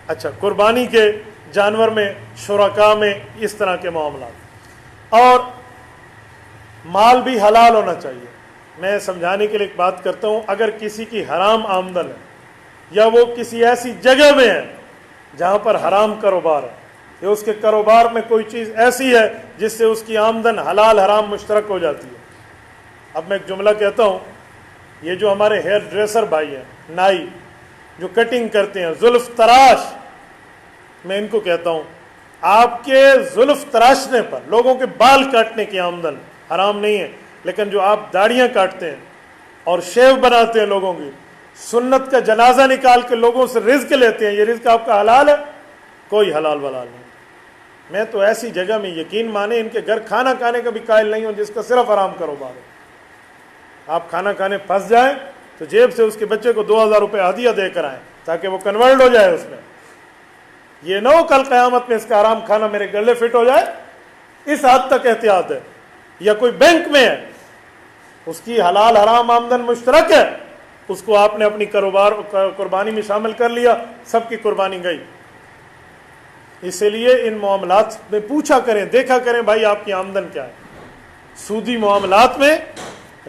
اچھا، قربانی کے جانور میں، شرکاء میں اس طرح کے معاملات، اور مال بھی حلال ہونا چاہیے۔ میں سمجھانے کے لیے ایک بات کرتا ہوں، اگر کسی کی حرام آمدن ہے یا وہ کسی ایسی جگہ میں ہے جہاں پر حرام کاروبار ہے، یا اس کے کاروبار میں کوئی چیز ایسی ہے جس سے اس کی آمدن حلال حرام مشترک ہو جاتی ہے۔ اب میں ایک جملہ کہتا ہوں، یہ جو ہمارے ہیئر ڈریسر بھائی ہیں، نائی جو کٹنگ کرتے ہیں، زلف تراش، میں ان کو کہتا ہوں آپ کے زلف تراشنے پر، لوگوں کے بال کاٹنے کی آمدن حرام نہیں ہے، لیکن جو آپ داڑیاں کاٹتے ہیں اور شیو بناتے ہیں لوگوں کی، سنت کا جنازہ نکال کے لوگوں سے رزق لیتے ہیں، یہ رزق آپ کا حلال ہے؟ کوئی حلال ولال نہیں۔ میں تو ایسی جگہ میں یقین مانے ان کے گھر کھانا کھانے کا بھی قائل نہیں ہوں جس کا صرف حرام کاروبار ہے۔ آپ کھانا کھانے پھنس جائیں تو جیب سے اس کے بچے کو 2000 روپے ہدیہ دے کر آئیں تاکہ وہ کنورٹ ہو جائے اس میں۔ یہ نہ ہو کل قیامت میں اس کا حرام کھانا میرے گلے فٹ ہو جائے، اس حد تک احتیاط ہے۔ یا کوئی بینک میں ہے، اس کی حلال حرام آمدن مشترک ہے، اس کو آپ نے اپنی کاروبار قربانی میں شامل کر لیا، سب کی قربانی گئی۔ اسی لیے ان معاملات میں پوچھا کریں، دیکھا کریں بھائی آپ کی آمدن کیا ہے۔ سودی معاملات میں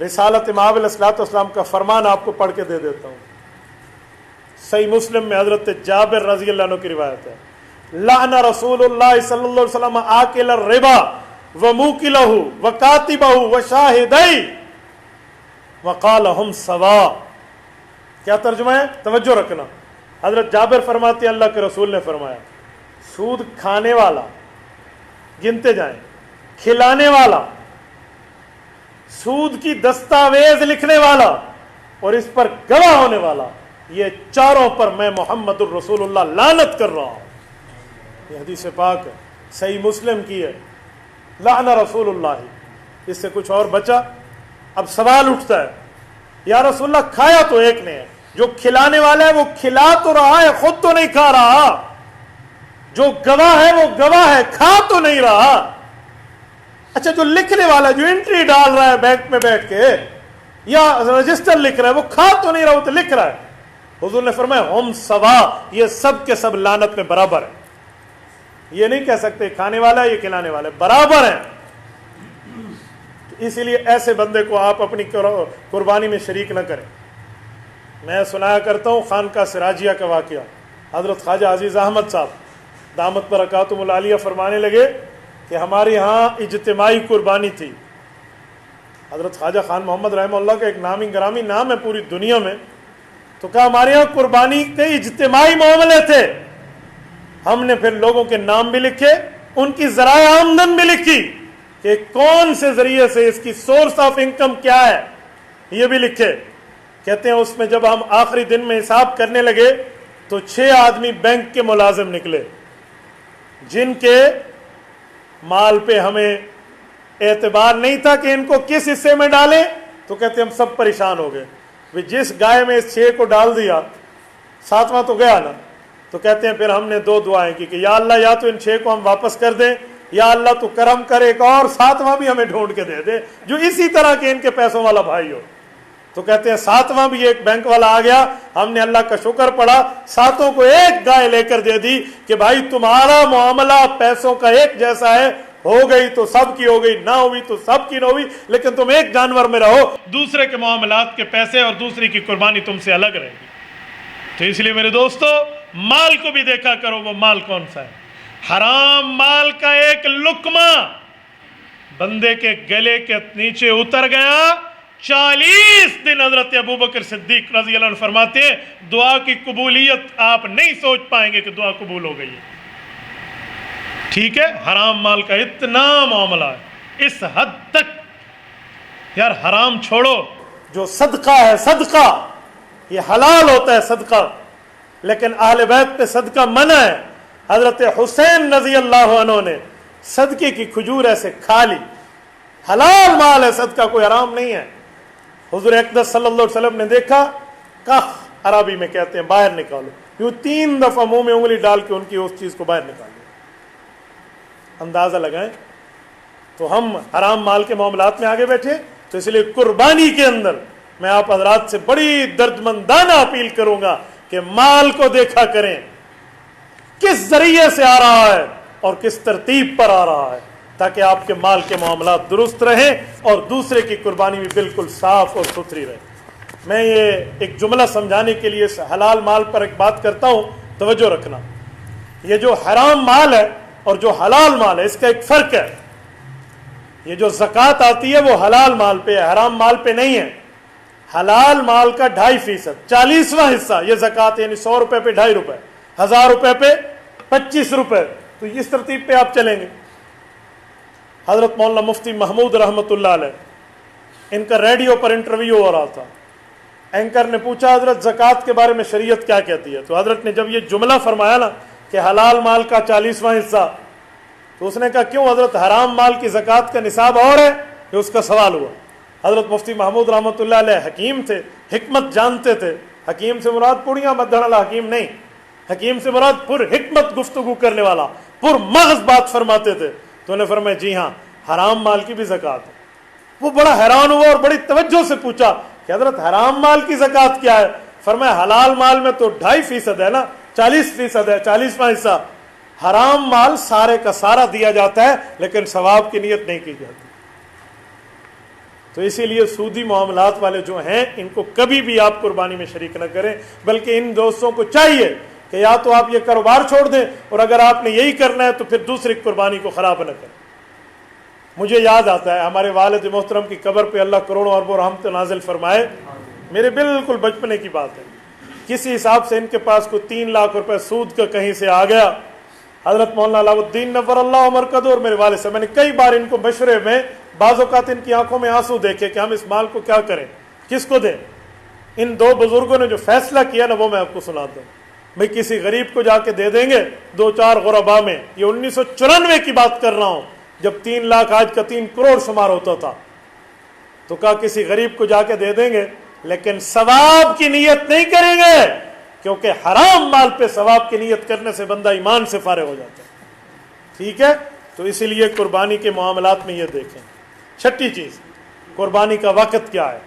رسالت مآب علیہ الصلوۃ والسلام کا فرمان آپ کو پڑھ کے دے دیتا ہوں۔ صحیح مسلم میں حضرت جابر رضی اللہ عنہ کی روایت ہے، لعن رسول اللہ صلی اللہ علیہ وسلم آکل الربا وموکلہ وکاتبہ وشاہدی وقال ہم سوا۔ کیا ترجمہ ہے؟ توجہ رکھنا۔ حضرت جابر فرماتے ہیں اللہ کے رسول نے فرمایا، سود کھانے والا، گنتے جائیں، کھلانے والا، سود کی دستاویز لکھنے والا اور اس پر گواہ ہونے والا، یہ چاروں پر میں محمد الرسول اللہ لعنت کر رہا ہوں۔ یہ حدیث پاک ہے، صحیح مسلم کی ہے، لعن رسول اللہ۔ اس سے کچھ اور بچا؟ اب سوال اٹھتا ہے یا رسول اللہ کھایا تو ایک نے ہے، جو کھلانے والا ہے وہ کھلا تو رہا ہے، خود تو نہیں کھا رہا، جو گواہ ہے وہ گواہ ہے، کھا تو نہیں رہا۔ اچھا، جو لکھنے والا، جو انٹری ڈال رہا ہے بینک میں بیٹھ کے یا رجسٹر لکھ رہا ہے، وہ کھا تو نہیں رہا، وہ تو لکھ رہا ہے۔ حضور نے فرمایا ہم سوا، یہ سب کے سب لعنت میں برابر ہیں۔ یہ نہیں کہہ سکتے کھانے والا ہے یہ کھلانے والا ہے، برابر ہیں۔ اسی لیے ایسے بندے کو آپ اپنی قربانی میں شریک نہ کریں۔ میں سنایا کرتا ہوں خانقاہ سراجیہ کا واقعہ۔ حضرت خواجہ عزیز احمد صاحب دامت برکاتہم العالیہ فرمانے لگے کہ ہمارے ہاں اجتماعی قربانی تھی۔ حضرت خواجہ خان محمد رحمہ اللہ کا ایک نامی گرامی نام ہے پوری دنیا میں، تو کہا ہمارے ہاں قربانی کے اجتماعی معاملے تھے۔ ہم نے پھر لوگوں کے نام بھی لکھے، ان کی ذرائع آمدن بھی لکھی کہ کون سے ذریعے سے، اس کی سورس آف انکم کیا ہے، یہ بھی لکھے۔ کہتے ہیں اس میں جب ہم آخری دن میں حساب کرنے لگے تو 6 آدمی بینک کے ملازم نکلے جن کے مال پہ ہمیں اعتبار نہیں تھا کہ ان کو کس حصے میں ڈالیں۔ تو کہتے ہیں ہم سب پریشان ہو گئے، جس گائے میں اس 6 کو ڈال دیا 7واں تو گیا نا۔ تو کہتے ہیں پھر ہم نے 2 دعائیں کی کہ یا اللہ یا تو ان 6 کو ہم واپس کر دیں، یا اللہ تو کرم کر ایک اور 7واں بھی ہمیں ڈھونڈ کے دے دے جو اسی طرح کے ان کے پیسوں والا بھائی ہو۔ تو کہتے ہیں 7واں بھی ایک بینک والا آ گیا، ہم نے اللہ کا شکر پڑھا، 7 کو ایک گائے لے کر دے دی کہ بھائی تمہارا معاملہ پیسوں کا ایک جیسا ہے، ہو گئی تو سب کی ہو گئی، نہ ہوئی تو سب کی نہ ہوئی، لیکن تم ایک جانور میں رہو، دوسرے کے معاملات کے پیسے اور دوسری کی قربانی تم سے الگ رہے گی۔ تو اس لیے میرے دوستو، مال کو بھی دیکھا کرو وہ مال کون سا ہے۔ حرام مال کا ایک لقمہ بندے کے گلے کے نیچے اتر گیا. 40 دن حضرت ابوبکر صدیق رضی اللہ عنہ فرماتے ہیں دعا کی قبولیت آپ نہیں سوچ پائیں گے کہ دعا قبول ہو گئی ہے. ٹھیک ہے, حرام مال کا اتنا معاملہ ہے اس حد تک. یار حرام چھوڑو, جو صدقہ ہے صدقہ یہ حلال ہوتا ہے صدقہ, لیکن اہل بیت پہ صدقہ منع ہے. حضرت حسین رضی اللہ عنہ نے صدقے کی کھجور ایسے کھا لی. حلال مال ہے صدقہ, کوئی حرام نہیں ہے. حضور اقدس صلی اللہ علیہ وسلم نے دیکھا, کخ عربی میں کہتے ہیں باہر نکالو, یوں 3 دفعہ منہ میں انگلی ڈال کے ان کی اس چیز کو باہر نکالو. اندازہ لگائیں. تو ہم حرام مال کے معاملات میں آگے بیٹھے. تو اس لیے قربانی کے اندر میں آپ حضرات سے بڑی دردمندانہ اپیل کروں گا کہ مال کو دیکھا کریں کس ذریعے سے آ رہا ہے اور کس ترتیب پر آ رہا ہے, تاکہ آپ کے مال کے معاملات درست رہیں اور دوسرے کی قربانی بھی بالکل صاف اور ستھری رہے. میں یہ ایک جملہ سمجھانے کے لیے حلال مال پر ایک بات کرتا ہوں, توجہ رکھنا. یہ جو حرام مال ہے اور جو حلال مال ہے اس کا ایک فرق ہے. یہ جو زکوٰۃ آتی ہے وہ حلال مال پہ ہے, حرام مال پہ نہیں ہے. حلال مال کا 2.5%, 40واں حصہ یہ زکوٰۃ, یعنی 100 روپے پہ 2.5 روپے, 1000 روپے پہ 25 روپے. تو اس ترتیب پہ آپ چلیں گے. حضرت مولانا مفتی محمود رحمۃ اللہ علیہ, ان کا ریڈیو پر انٹرویو ہو رہا تھا. اینکر نے پوچھا حضرت زکوٰۃ کے بارے میں شریعت کیا کہتی ہے؟ تو حضرت نے جب یہ جملہ فرمایا نا کہ حلال مال کا 40واں حصہ, تو اس نے کہا کیوں حضرت حرام مال کی زکوٰۃ کا نصاب اور ہے؟ یہ اس کا سوال ہوا. حضرت مفتی محمود رحمۃ اللہ علیہ حکیم تھے, حکمت جانتے تھے. حکیم سے مراد پوڑیاں مدھڑ والا حکیم نہیں, حکیم سے مراد پر حکمت گفتگو کرنے والا, پر مغز بات فرماتے تھے. تو انہیں فرمایا جی ہاں حرام مال کی بھی زکوٰۃ ہے. وہ بڑا حیران ہوا اور بڑی توجہ سے پوچھا کہ حضرت حرام مال کی زکوٰۃ کیا ہے؟ فرمایا حلال مال میں تو 2.5% ہے نا, 40% ہے, 40واں حصہ. حرام مال سارے کا سارا دیا جاتا ہے لیکن ثواب کی نیت نہیں کی جاتی. تو اسی لیے سودی معاملات والے جو ہیں ان کو کبھی بھی آپ قربانی میں شریک نہ کریں, بلکہ ان دوستوں کو چاہیے کہ یا تو آپ یہ کاروبار چھوڑ دیں, اور اگر آپ نے یہی کرنا ہے تو پھر دوسری قربانی کو خراب نہ کریں. مجھے یاد آتا ہے ہمارے والد محترم کی قبر پہ اللہ کروڑوں اربوں رحمت نازل فرمائے, میرے بالکل بچپنے کی بات ہے, کسی حساب سے ان کے پاس کوئی 3 لاکھ روپے سود کا کہیں سے آ گیا. حضرت مولانا علاؤ الدین نور اللہ عمر قدر اور میرے والد سے میں نے کئی بار ان کو مشورے میں بعض اوقات ان کی آنکھوں میں آنسو دیکھے کہ ہم اس مال کو کیا کریں, کس کو دیں. ان 2 بزرگوں نے جو فیصلہ کیا نا وہ میں آپ کو سناتا ہوں. بھئی کسی غریب کو جا کے دے دیں گے 2-4 غربا میں, یہ 1994 کی بات کر رہا ہوں جب 3 لاکھ آج کا 3 کروڑ شمار ہوتا تھا. تو کہا کسی غریب کو جا کے دے دیں گے لیکن ثواب کی نیت نہیں کریں گے, کیونکہ حرام مال پہ ثواب کی نیت کرنے سے بندہ ایمان سے فارغ ہو جاتا ہے. ٹھیک ہے, تو اسی لیے قربانی کے معاملات میں یہ دیکھیں. 6ٹھی چیز, قربانی کا وقت کیا ہے,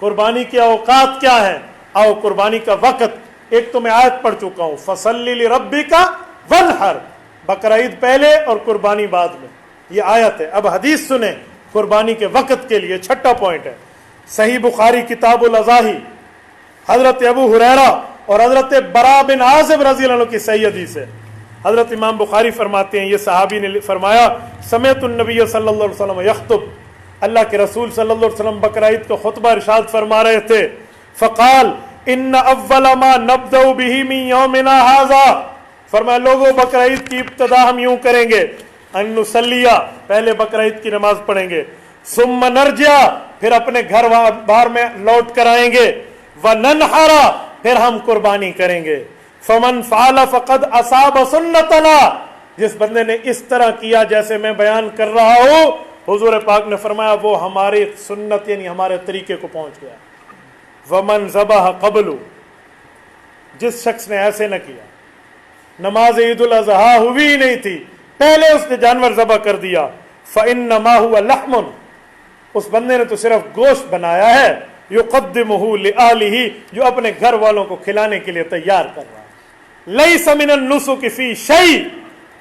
قربانی کے اوقات کیا ہیں. آؤ قربانی کا وقت, ایک تو میں آیت پڑھ چکا ہوں فصلی لربک وانحر, بقرہ عید پہلے اور قربانی بعد میں, یہ آیت ہے. اب حدیث سنیں قربانی کے وقت کے لیے. 6ٹھا پوائنٹ ہے صحیح بخاری کتاب الاضاحی, حضرت ابو ہریرہ اور حضرت برا بن عازب رضی اللہ عنہ کی صحیح حدیث ہے. حضرت امام بخاری فرماتے ہیں, یہ صحابی نے فرمایا سمعت النبی صلی اللہ علیہ وسلم یخطب, اللہ کے رسول صلی اللہ علیہ وسلم بقرہ عید کا خطبہ ارشاد فرما رہے تھے. فقال ان اول ما نبدأ به من یومنا هذا, فرمایا لوگوں بقرہ عید کی ابتدا ہم یوں کریں گے, ان نصلیہ, پہلے بقرہ عید کی نماز پڑھیں گے, ثم نرجع, پھر اپنے گھر باہر میں لوٹ کر آئیں گے, وننحر, پھر ہم قربانی کریں گے. فمن فعل فقد اصاب سنتنا, جس بندے نے اس طرح کیا جیسے میں بیان کر رہا ہوں, حضور پاک نے فرمایا وہ ہماری سنت یعنی ہمارے طریقے کو پہنچ گیا. ومن ذبح قبل, جس شخص نے ایسے نہ کیا, نماز عید الاضحیٰ ہوئی ہی نہیں تھی, پہلے اس نے جانور ذبح کر دیا, فإنما هو لحم, اس بندے نے تو صرف گوشت بنایا ہے, یقدمہ لأہلہ, جو اپنے گھر والوں کو کھلانے کے لیے تیار کر رہا ہے. لیس من النسک فی شیء,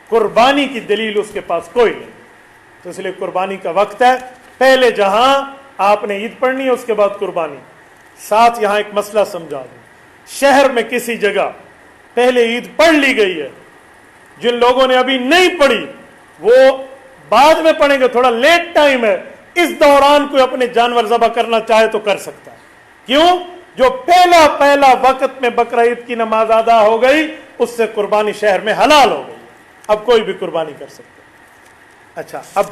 قربانی کی دلیل اس کے پاس کوئی نہیں. تو اس لیے قربانی کا وقت ہے, پہلے جہاں آپ نے عید پڑھنی ہے اس کے بعد قربانی. ساتھ یہاں ایک مسئلہ سمجھا دوں, شہر میں کسی جگہ پہلے عید پڑھ لی گئی ہے, جن لوگوں نے ابھی نہیں پڑھی وہ بعد میں پڑھیں گے, تھوڑا لیٹ ٹائم ہے. اس دوران کوئی اپنے جانور ذبح کرنا چاہے تو کر سکتا ہے. کیوں؟ جو پہلا وقت میں بقرہ عید کی نماز ادا ہو گئی, اس سے قربانی شہر میں حلال ہو گئی, اب کوئی بھی قربانی کر سکتا ہے. اچھا, اب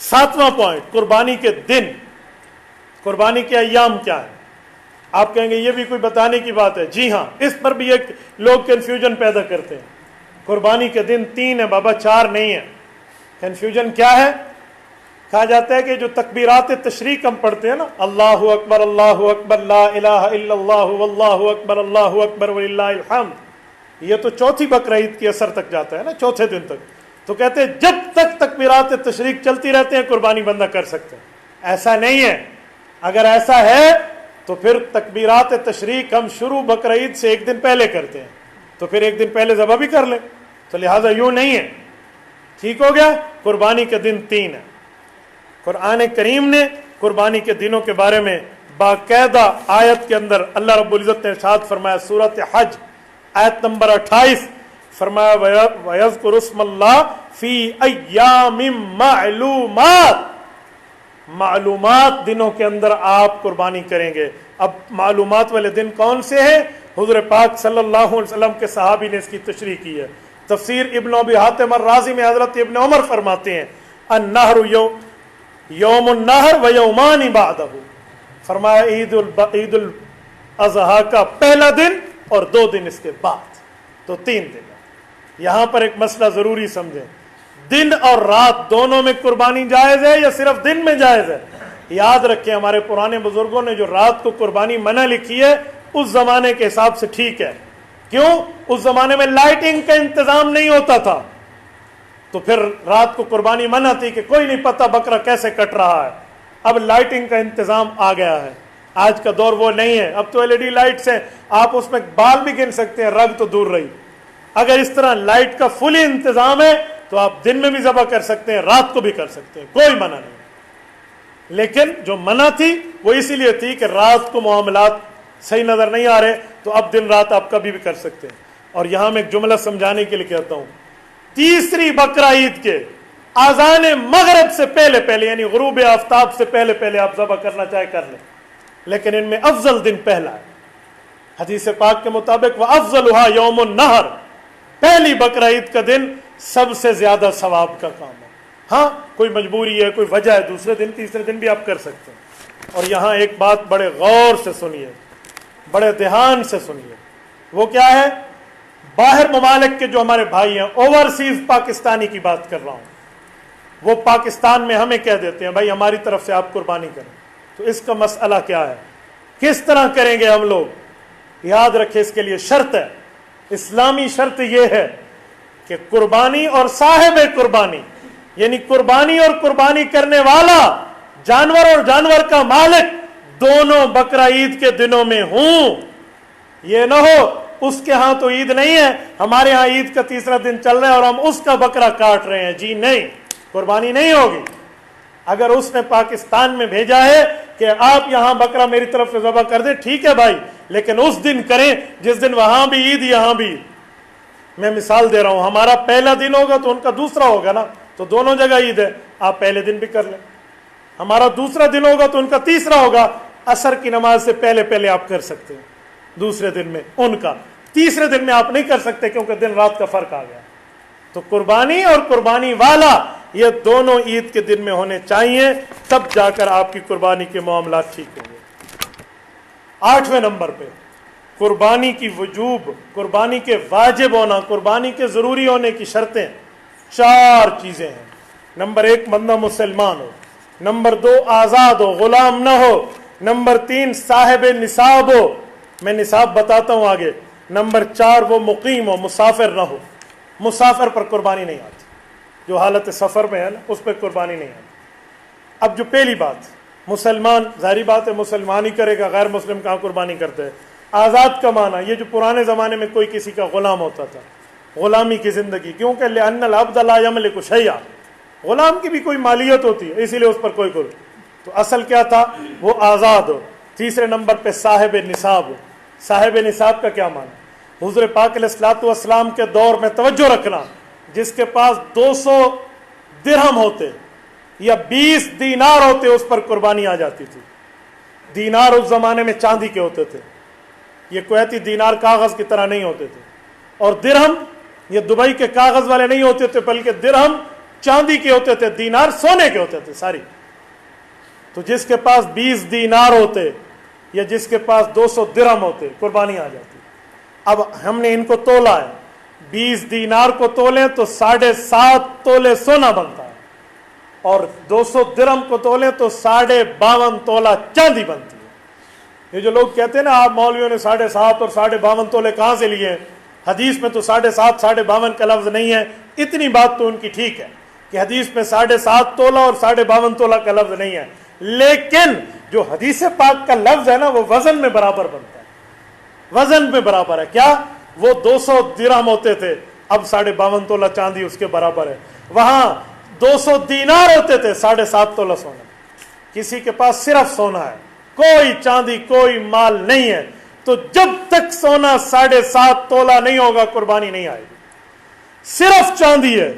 7واں پوائنٹ, قربانی کے دن, قربانی کے ایام کیا ہے؟ آپ کہیں گے یہ بھی کوئی بتانے کی بات ہے. جی ہاں, اس پر بھی ایک لوگ کنفیوژن پیدا کرتے ہیں. قربانی کے دن 3 ہیں بابا, 4 نہیں ہیں. کنفیوژن کیا ہے؟ کہا جاتا ہے کہ جو تکبیرات تشریق ہم پڑھتے ہیں نا, اللہ اکبر لا الہ الا اللہ واللہ اکبر وللہ الحمد, یہ تو چوتھی بقرہ عید کی اثر تک جاتا ہے نا, چوتھے دن تک. تو کہتے ہیں جب تک تکبیرات تشریق چلتی رہتے ہیں قربانی بندہ کر سکتے ہیں. ایسا نہیں ہے. اگر ایسا ہے تو پھر تکبیرات تشریق ہم شروع بقرہ عید سے 1 دن پہلے کرتے ہیں, تو پھر 1 دن پہلے ذبح بھی کر لیں. تو لہٰذا یوں نہیں ہے. ٹھیک ہو گیا؟ قربانی کے دن 3 ہیں. قرآن کریم نے قربانی کے دنوں کے بارے میں باقاعدہ آیت کے اندر اللہ رب العزت نے ارشاد فرمایا, سورۃ حج آیت نمبر 28, فرمایا وَيَذْكُرُ اسْمَ اللَّهِ فِي أَيَّامٍ مَعْلُومَاتٍ, معلومات دنوں کے اندر آپ قربانی کریں گے. اب معلومات والے دن کون سے ہیں؟ حضور پاک صلی اللہ علیہ وسلم کے صحابی نے اس کی تشریح کی ہے. تفسیر ابن ابی حاتم الرازی میں حضرت ابن عمر فرماتے ہیں النہر یوم النہر و یومان بعدہ, فرمایا عید الاضحیٰ کا پہلا دن اور 2 دن اس کے بعد, تو 3 دن. یہاں پر ایک مسئلہ ضروری سمجھیں, دن اور رات دونوں میں قربانی جائز ہے یا صرف دن میں جائز ہے؟ یاد رکھیں, ہمارے پرانے بزرگوں نے جو رات کو قربانی منع لکھی ہے اس زمانے کے حساب سے ٹھیک ہے. کیوں؟ اس زمانے میں لائٹنگ کا انتظام نہیں ہوتا تھا, تو پھر رات کو قربانی منع تھی کہ کوئی نہیں پتہ بکرا کیسے کٹ رہا ہے. اب لائٹنگ کا انتظام آ گیا ہے, آج کا دور وہ نہیں ہے. اب تو LED لائٹس ہیں, آپ اس میں بال بھی گن سکتے ہیں, رگ تو دور رہی. اگر اس طرح لائٹ کا فلی انتظام ہے تو آپ دن میں بھی ذبح کر سکتے ہیں, رات کو بھی کر سکتے ہیں, کوئی منع نہیں. لیکن جو منع تھی وہ اسی لیے تھی کہ رات کو معاملات صحیح نظر نہیں آ رہے, تو اب دن رات آپ کبھی بھی کر سکتے ہیں. اور یہاں میں ایک جملہ سمجھانے کے لیے کہتا ہوں, تیسری بقرہ عید کے اذان مغرب سے پہلے پہلے, یعنی غروب آفتاب سے پہلے پہلے آپ ذبح کرنا چاہے کر لیں, لیکن ان میں افضل دن پہلا ہے. حدیث پاک کے مطابق وَأَفْضَلُهَا يَوْمُ النَّحْرِ, پہلی بقرہ عید کا دن سب سے زیادہ ثواب کا کام ہے. ہاں کوئی مجبوری ہے, کوئی وجہ ہے, دوسرے دن تیسرے دن بھی آپ کر سکتے ہیں. اور یہاں ایک بات بڑے غور سے سنیے, بڑے دھیان سے سنیے. وہ کیا ہے؟ باہر ممالک کے جو ہمارے بھائی ہیں, اوورسیز پاکستانی کی بات کر رہا ہوں, وہ پاکستان میں ہمیں کہہ دیتے ہیں بھائی ہماری طرف سے آپ قربانی کریں. تو اس کا مسئلہ کیا ہے, کس طرح کریں گے ہم لوگ؟ یاد رکھیں, اس کے لیے شرط ہے, اسلامی شرط یہ ہے کہ قربانی اور صاحب قربانی, یعنی قربانی اور قربانی کرنے والا, جانور اور جانور کا مالک, دونوں بقرہ عید کے دنوں میں ہوں. یہ نہ ہو اس کے ہاں تو عید نہیں ہے, ہمارے ہاں عید کا تیسرا دن چل رہا ہے اور ہم اس کا بکرا کاٹ رہے ہیں. جی نہیں, قربانی نہیں ہوگی. اگر اس نے پاکستان میں بھیجا ہے کہ آپ یہاں بکرا میری طرف سے ذبح کر دیں, ٹھیک ہے بھائی, لیکن اس دن کریں جس دن وہاں بھی عید یہاں بھی. میں مثال دے رہا ہوں, ہمارا پہلا دن ہوگا تو ان کا دوسرا ہوگا نا, تو دونوں جگہ عید ہے, آپ پہلے دن بھی کر لیں. ہمارا دوسرا دن ہوگا تو ان کا تیسرا ہوگا, عصر کی نماز سے پہلے پہلے آپ کر سکتے ہیں دوسرے دن میں ان کا, تیسرے دن میں آپ نہیں کر سکتے کیونکہ دن رات کا فرق آ گیا. تو قربانی اور قربانی والا یہ دونوں عید کے دن میں ہونے چاہیے, تب جا کر آپ کی قربانی کے معاملات ٹھیک ہوں گے. 8ویں نمبر پہ قربانی کی وجوب, قربانی کے واجب ہونا, قربانی کے ضروری ہونے کی شرطیں 4 چیزیں ہیں. نمبر 1, بندہ مسلمان ہو. نمبر 2, آزاد ہو, غلام نہ ہو. نمبر 3, صاحب نصاب ہو, میں نصاب بتاتا ہوں آگے. نمبر 4, وہ مقیم ہو, مسافر نہ ہو. مسافر پر قربانی نہیں آتی, جو حالت سفر میں ہے نا اس پہ قربانی نہیں آتی. اب جو پہلی بات, مسلمان, ظاہری بات ہے مسلمان ہی کرے گا, غیر مسلم کہاں قربانی کرتے ہیں. آزاد کا معنی, یہ جو پرانے زمانے میں کوئی کسی کا غلام ہوتا تھا, غلامی کی زندگی, کیونکہ لأن العبد لا یملک شیئا, غلام کی بھی کوئی مالیت ہوتی ہے, اسی لیے اس پر کوئی تو اصل کیا تھا, وہ آزاد ہو. تیسرے نمبر پہ صاحب نصاب ہو. صاحب نصاب کا کیا معنی؟ حضور پاک علیہ الصلوۃ والسلام کے دور میں توجہ رکھنا, جس کے پاس 200 درہم ہوتے یا 20 دینار ہوتے اس پر قربانی آ جاتی تھی. دینار اس زمانے میں چاندی کے ہوتے تھے, یہ کویتی دینار کاغذ کی طرح نہیں ہوتے تھے. اور درہم یہ دبئی کے کاغذ والے نہیں ہوتے تھے, بلکہ درہم چاندی کے ہوتے تھے, دینار سونے کے ہوتے تھے ساری. تو جس کے پاس 20 دینار ہوتے یا جس کے پاس 200 درہم ہوتے, قربانی آ جاتی. اب ہم نے ان کو تولا ہے, 20 دینار کو تولیں تو 7.5 تولے سونا بنتا ہے, اور 200 درہم کو تولیں تو 52.5 تولا چاندی بنتی ہے. یہ جو لوگ کہتے ہیں نا آپ مولویوں نے 7.5 اور 52.5 تولے کہاں سے لیے ہیں, حدیث میں تو 7.5 52 کا لفظ نہیں ہے. اتنی بات تو ان کی ٹھیک ہے کہ حدیث میں 7.5 تولا اور 52.5 تولا کا لفظ نہیں ہے, لیکن جو حدیث پاک کا لفظ ہے نا وہ وزن میں برابر بنتا ہے, وزن میں برابر ہے. کیا وہ 200 درہم ہوتے تھے, اب 52.5 تولا چاندی اس کے برابر ہے. وہاں 200 دینار ہوتے تھے, 7.5 تولا سونا. کسی کے پاس صرف سونا ہے, کوئی چاندی کوئی مال نہیں ہے, تو جب تک سونا 7.5 تولا نہیں ہوگا قربانی نہیں آئے گی. صرف چاندی ہے,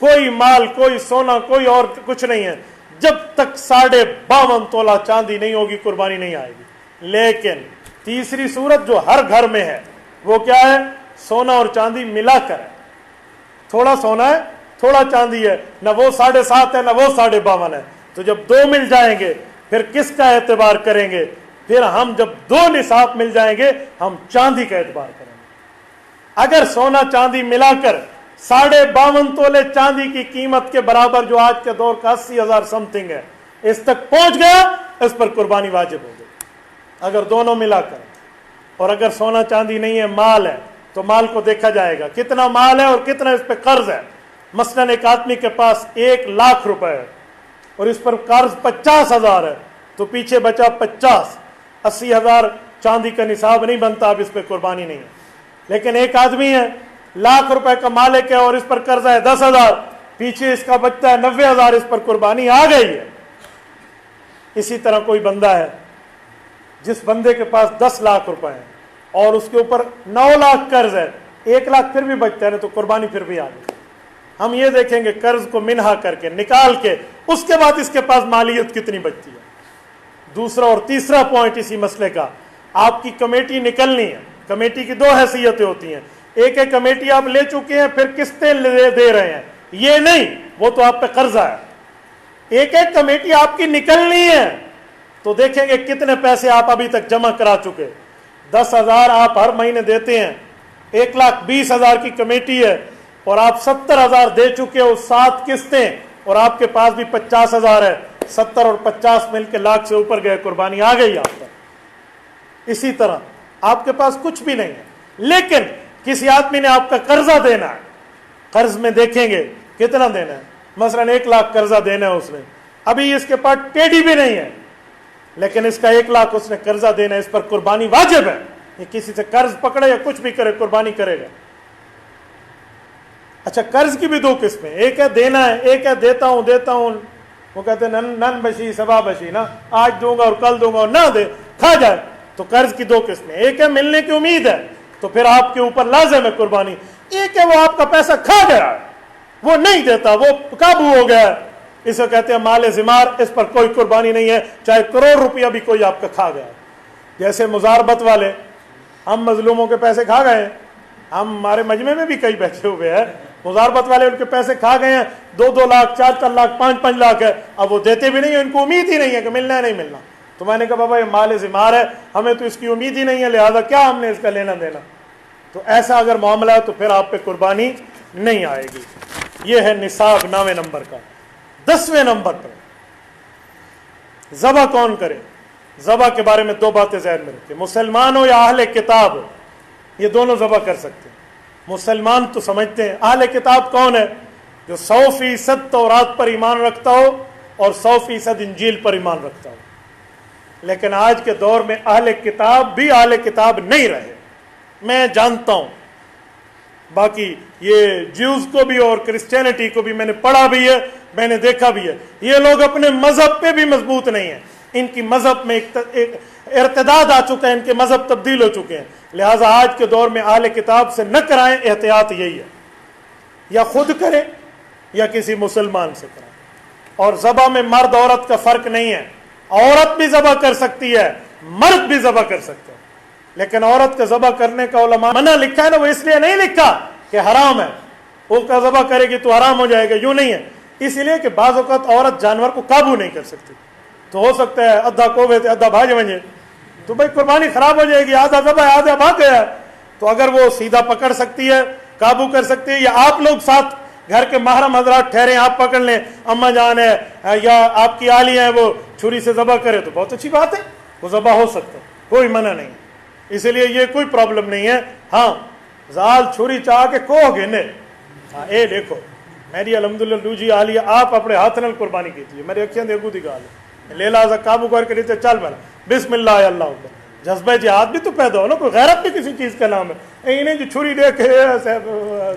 کوئی مال کوئی سونا کوئی اور کچھ نہیں ہے, جب تک 52.5 تولا چاندی نہیں ہوگی قربانی نہیں آئے گی. لیکن تیسری صورت جو ہر گھر میں ہے وہ کیا ہے, سونا اور چاندی ملا کر ہے. تھوڑا سونا ہے تھوڑا چاندی ہے, نہ وہ 7.5 ہے نہ وہ 52.5 ہے. تو جب 2 مل جائیں گے پھر کس کا اعتبار کریں گے؟ پھر ہم جب 2 نصاب مل جائیں گے ہم چاندی کا اعتبار کریں گے. اگر سونا چاندی ملا کر 52.5 تولے چاندی کی قیمت کے برابر جو آج کے دور کا 80,000 سم تھنگ ہے, اس تک پہنچ گیا, اس پر قربانی واجب ہو گئی اگر دونوں ملا کر. اور اگر سونا چاندی نہیں ہے, مال ہے, تو مال کو دیکھا جائے گا کتنا مال ہے اور کتنا اس پہ قرض ہے. مثلا ایک آدمی کے پاس 1 لاکھ روپے ہے اور اس پر قرض 50,000 ہے, تو پیچھے بچا 50, 80,000 چاندی کا نصاب نہیں بنتا, اب اس پہ قربانی نہیں ہے. لیکن ایک آدمی ہے لاکھ روپے کا مالک ہے اور اس پر قرض ہے 10,000, پیچھے اس کا بچتا ہے 90,000, اس پر قربانی آ گئی ہے. اسی طرح کوئی بندہ ہے جس بندے کے پاس 10 لاکھ روپے ہیں اور اس کے اوپر 9 لاکھ قرض ہے, 1 لاکھ پھر بھی بچتا ہے نا, تو قربانی پھر بھی آ گئی. ہم یہ دیکھیں گے قرض کو منہا کر کے نکال کے اس کے بعد اس کے پاس مالیت کتنی بچتی ہے. دوسرا اور تیسرا پوائنٹ اسی مسئلے کا, آپ کی کمیٹی نکلنی ہے. کمیٹی کی 2 حیثیتیں ہوتی ہیں, ایک ہے کمیٹی آپ لے چکے ہیں پھر قسطیں دے رہے ہیں, یہ نہیں, وہ تو آپ پہ قرضہ ہے. ایک ایک کمیٹی آپ کی نکلنی ہے, تو دیکھیں گے کتنے پیسے آپ ابھی تک جمع کرا چکے. 10,000 آپ ہر مہینے دیتے ہیں, 1,20,000 کی کمیٹی ہے اور آپ 70,000 دے چکے ہو 7 قسطیں, اور آپ کے پاس بھی 50,000 ہے. 70 اور 50 مل کے لاکھ سے اوپر گئے, قربانی آ گئی آپ پر. اسی طرح آپ کے پاس کچھ بھی نہیں ہے, لیکن کسی آدمی نے آپ کا قرضہ دینا ہے. قرض میں دیکھیں گے کتنا دینا ہے. مثلا 1 لاکھ قرضہ دینا ہے اس نے, ابھی اس کے پاس ٹیڈی بھی نہیں ہے, لیکن اس کا 1 لاکھ اس نے قرضہ دینا ہے, اس پر قربانی واجب ہے. یہ کسی سے قرض پکڑے یا کچھ بھی کرے قربانی کرے گا. اچھا, قرض کی بھی 2 قسمیں, ایک ہے دینا ہے, ایک ہے دیتا ہوں. وہ کہتے ہیں نن بشی سبا بشی, نا آج دوں گا اور کل دوں گا, اور نہ دے کھا جائے. تو قرض کی 2 قسمیں, ایک ہے ملنے کی امید ہے تو پھر آپ کے اوپر لازم ہے قربانی. ایک ہے وہ آپ کا پیسہ کھا گیا, وہ نہیں دیتا, وہ قابو ہو گیا, اسے کہتے ہیں مال زمار, اس پر کوئی قربانی نہیں ہے, چاہے کروڑ روپیہ بھی کوئی آپ کا کھا گیا. جیسے مزاربت والے, ہم مظلوموں کے پیسے کھا گئے ہیں, ہمارے مجمع میں بھی کئی بیٹھے ہوئے ہیں, مزاربت والے ان کے پیسے کھا گئے ہیں, 2 لاکھ 4 لاکھ 5 لاکھ ہے, اب وہ دیتے بھی نہیں ہیں, ان کو امید ہی نہیں ہے کہ ملنا ہے نہیں ملنا. تو میں نے کہا بابا یہ مال زمار ہے, ہمیں تو اس کی امید ہی نہیں ہے, لہذا کیا ہم نے اس کا لینا دینا. تو ایسا اگر معاملہ ہے تو پھر آپ پہ قربانی نہیں آئے گی. یہ ہے نصاب 9ویں نمبر کا. 10ویں نمبر پر ذبح کون کرے. ذبح کے بارے میں 2 باتیں ذہن میں رکھیں. مسلمان ہو یا اہل کتاب, یہ دونوں ذبح کر سکتے ہیں. مسلمان تو سمجھتے ہیں, اہل کتاب کون ہے؟ جو 100% تورات پر ایمان رکھتا ہو اور 100% انجیل پر ایمان رکھتا ہو. لیکن آج کے دور میں اہل کتاب بھی اہل کتاب نہیں رہے, میں جانتا ہوں. باقی یہ جیوز کو بھی اور کرسچینٹی کو بھی میں نے پڑھا بھی ہے, میں نے دیکھا بھی ہے, یہ لوگ اپنے مذہب پہ بھی مضبوط نہیں ہیں. ان کی مذہب میں ایک ارتداد آ چکا ہے, ان کے مذہب تبدیل ہو چکے ہیں. لہٰذا آج کے دور میں اہل کتاب سے نہ کرائیں, احتیاط یہی ہے. یا خود کریں یا کسی مسلمان سے کرائیں. اور ذبح میں مرد عورت کا فرق نہیں ہے. عورت بھی ذبح کر سکتی ہے, مرد بھی ذبح کر سکتے ہیں, لیکن عورت کا ذبح کرنے کا علماء منع لکھا ہے نا, وہ اس لیے نہیں لکھا کہ حرام ہے, وہ کا ذبح کرے گی تو حرام ہو جائے گا, یوں نہیں ہے. اس لیے کہ بعض اوقات عورت جانور کو قابو نہیں کر سکتی, تو ہو سکتا ہے ادھا کوبے تھے ادھا بھاج بنجے, تو بھائی قربانی خراب ہو جائے گی, آدھا ذبح ہے آدھا بھاگ گیا. تو اگر وہ سیدھا پکڑ سکتی ہے, قابو کر سکتی ہے, یا آپ لوگ ساتھ گھر کے محرم حضرات ٹھہرے, آپ پکڑ لیں, اماں جان ہے یا آپ کی آلی ہیں, وہ چھری سے ذبح کرے تو بہت اچھی بات ہے, وہ ذبح ہو سکتا ہے, کوئی منع نہیں. اسی لیے یہ کوئی پرابلم نہیں ہے. ہاں زال چھری چاہ کے کوہ گھنے, ہاں اے دیکھو میری الحمدللہ لو جی آلی آپ اپنے ہاتھ نال قربانی کی تھی, میری اکھیاں دیکھو دی گال ہے, لے لا قابو کر کے دیتے, چل بنا بسم اللہ اللہ اکبر, جذبہ جہاد بھی تو پیدا ہو نا, کوئی غیرت بھی کسی چیز کا نام ہے. انہیں جو چھری دیکھے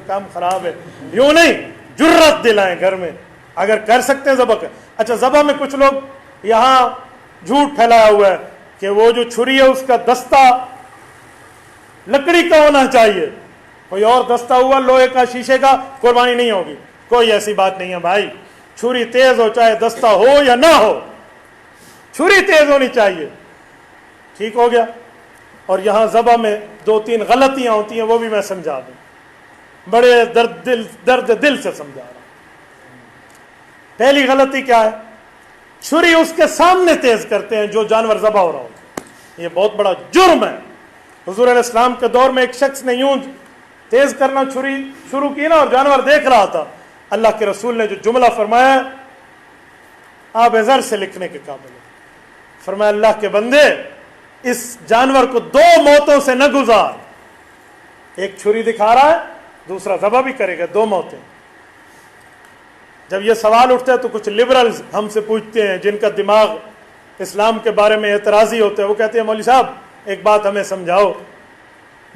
کام خراب ہے, یوں نہیں, جرت دلائیں گھر میں, اگر کر سکتے ہیں ذبح کر. اچھا ذبح میں کچھ لوگ یہاں جھوٹ پھیلایا ہوا ہے کہ وہ جو چھری ہے اس کا دستہ لکڑی کا ہونا چاہیے, کوئی اور دستہ ہوا لوہے کا شیشے کا, قربانی نہیں ہوگی. کوئی ایسی بات نہیں ہے بھائی, چھری تیز ہو چاہے دستہ ہو یا نہ ہو, چھری تیز ہونی چاہیے. ٹھیک ہو گیا. اور یہاں ذبح میں 2-3 غلطیاں ہوتی ہیں, وہ بھی میں سمجھا دوں, بڑے درد دل سے سمجھا رہا ہوں. پہلی غلطی کیا ہے, چھری اس کے سامنے تیز کرتے ہیں جو جانور ذبح ہو رہا ہو, یہ بہت بڑا جرم ہے. حضور علیہ السلام کے دور میں ایک شخص نے یوں تیز کرنا چھری شروع کی نا, اور جانور دیکھ رہا تھا. اللہ کے رسول نے جو جملہ فرمایا آپ ذر سے لکھنے کے قابل ہے, فرمایا اللہ کے بندے اس جانور کو 2 موتوں سے نہ گزار, ایک چھری دکھا رہا ہے, دوسرا ذبح بھی کرے گا, 2 موتیں. جب یہ سوال اٹھتا ہے تو کچھ لبرلز ہم سے پوچھتے ہیں جن کا دماغ اسلام کے بارے میں اعتراضی ہوتا ہے, وہ کہتے ہیں مولوی صاحب ایک بات ہمیں سمجھاؤ,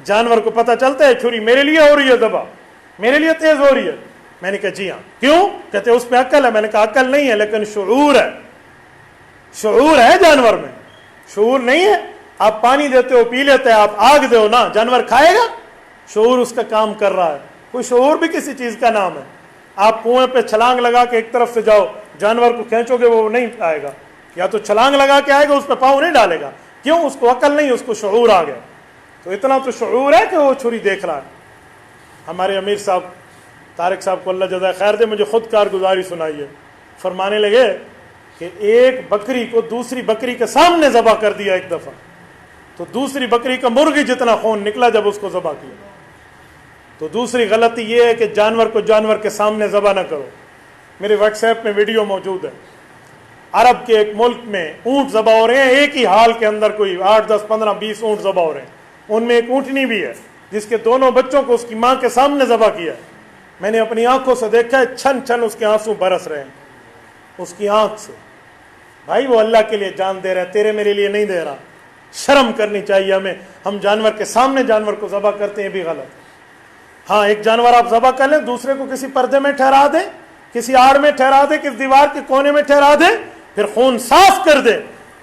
جانور کو پتہ چلتا ہے چھری میرے لیے ہو رہی ہے ذبح, میرے لیے تیز ہو رہی ہے. میں نے کہا جی ہاں. کیوں؟ کہتے اس پہ عقل ہے. میں نے کہا عقل نہیں ہے لیکن شعور ہے, شعور ہے جانور میں, شعور نہیں ہے. آپ پانی دیتے ہو پی لیتے ہیں, آپ آگ دو نا, جانور کھائے گا, شعور اس کا کام کر رہا ہے. کوئی شعور بھی کسی چیز کا نام ہے. آپ کنویں پہ چھلانگ لگا کے ایک طرف سے جاؤ, جانور کو کھینچو گے وہ نہیں آئے گا, یا تو چھلانگ لگا کے آئے گا, اس پہ پاؤں نہیں ڈالے گا. کیوں؟ اس کو عقل نہیں, اس کو شعور آ گیا. تو اتنا تو شعور ہے کہ وہ چھری دیکھ رہا ہے. ہمارے امیر صاحب طارق صاحب کو اللہ جزائے خیر دے, مجھے خود کارگزاری سنائی ہے. فرمانے لگے کہ ایک بکری کو دوسری بکری کے سامنے ذبح کر دیا ایک دفعہ, تو دوسری بکری کا مرغی جتنا خون نکلا جب اس کو ذبح کیا. تو دوسری غلطی یہ ہے کہ جانور کو جانور کے سامنے ذبح نہ کرو. میرے واٹس ایپ میں ویڈیو موجود ہے, عرب کے ایک ملک میں اونٹ ذبح ہو رہے ہیں, ایک ہی حال کے اندر کوئی 8, 10, 15, 20 اونٹ ذبح ہو رہے ہیں. ان میں ایک اونٹنی بھی ہے جس کے دونوں بچوں کو اس کی ماں کے سامنے ذبح کیا. میں نے اپنی آنکھوں سے دیکھا ہے, چھن چھن اس کے آنسو برس رہے ہیں اس کی آنکھ سے. بھائی وہ اللہ کے لیے جان دے رہا ہے, تیرے میرے لیے نہیں دے رہا. شرم کرنی چاہیے ہمیں. ہم جانور کے سامنے جانور کو ذبح کرتے ہیں, بھی غلط. ہاں ایک جانور آپ ذبح کر لیں, دوسرے کو کسی پردے میں ٹھہرا دیں, کسی آڑ میں ٹھہرا دیں, کسی دیوار کے کونے میں ٹھہرا دیں, پھر خون صاف کر دیں,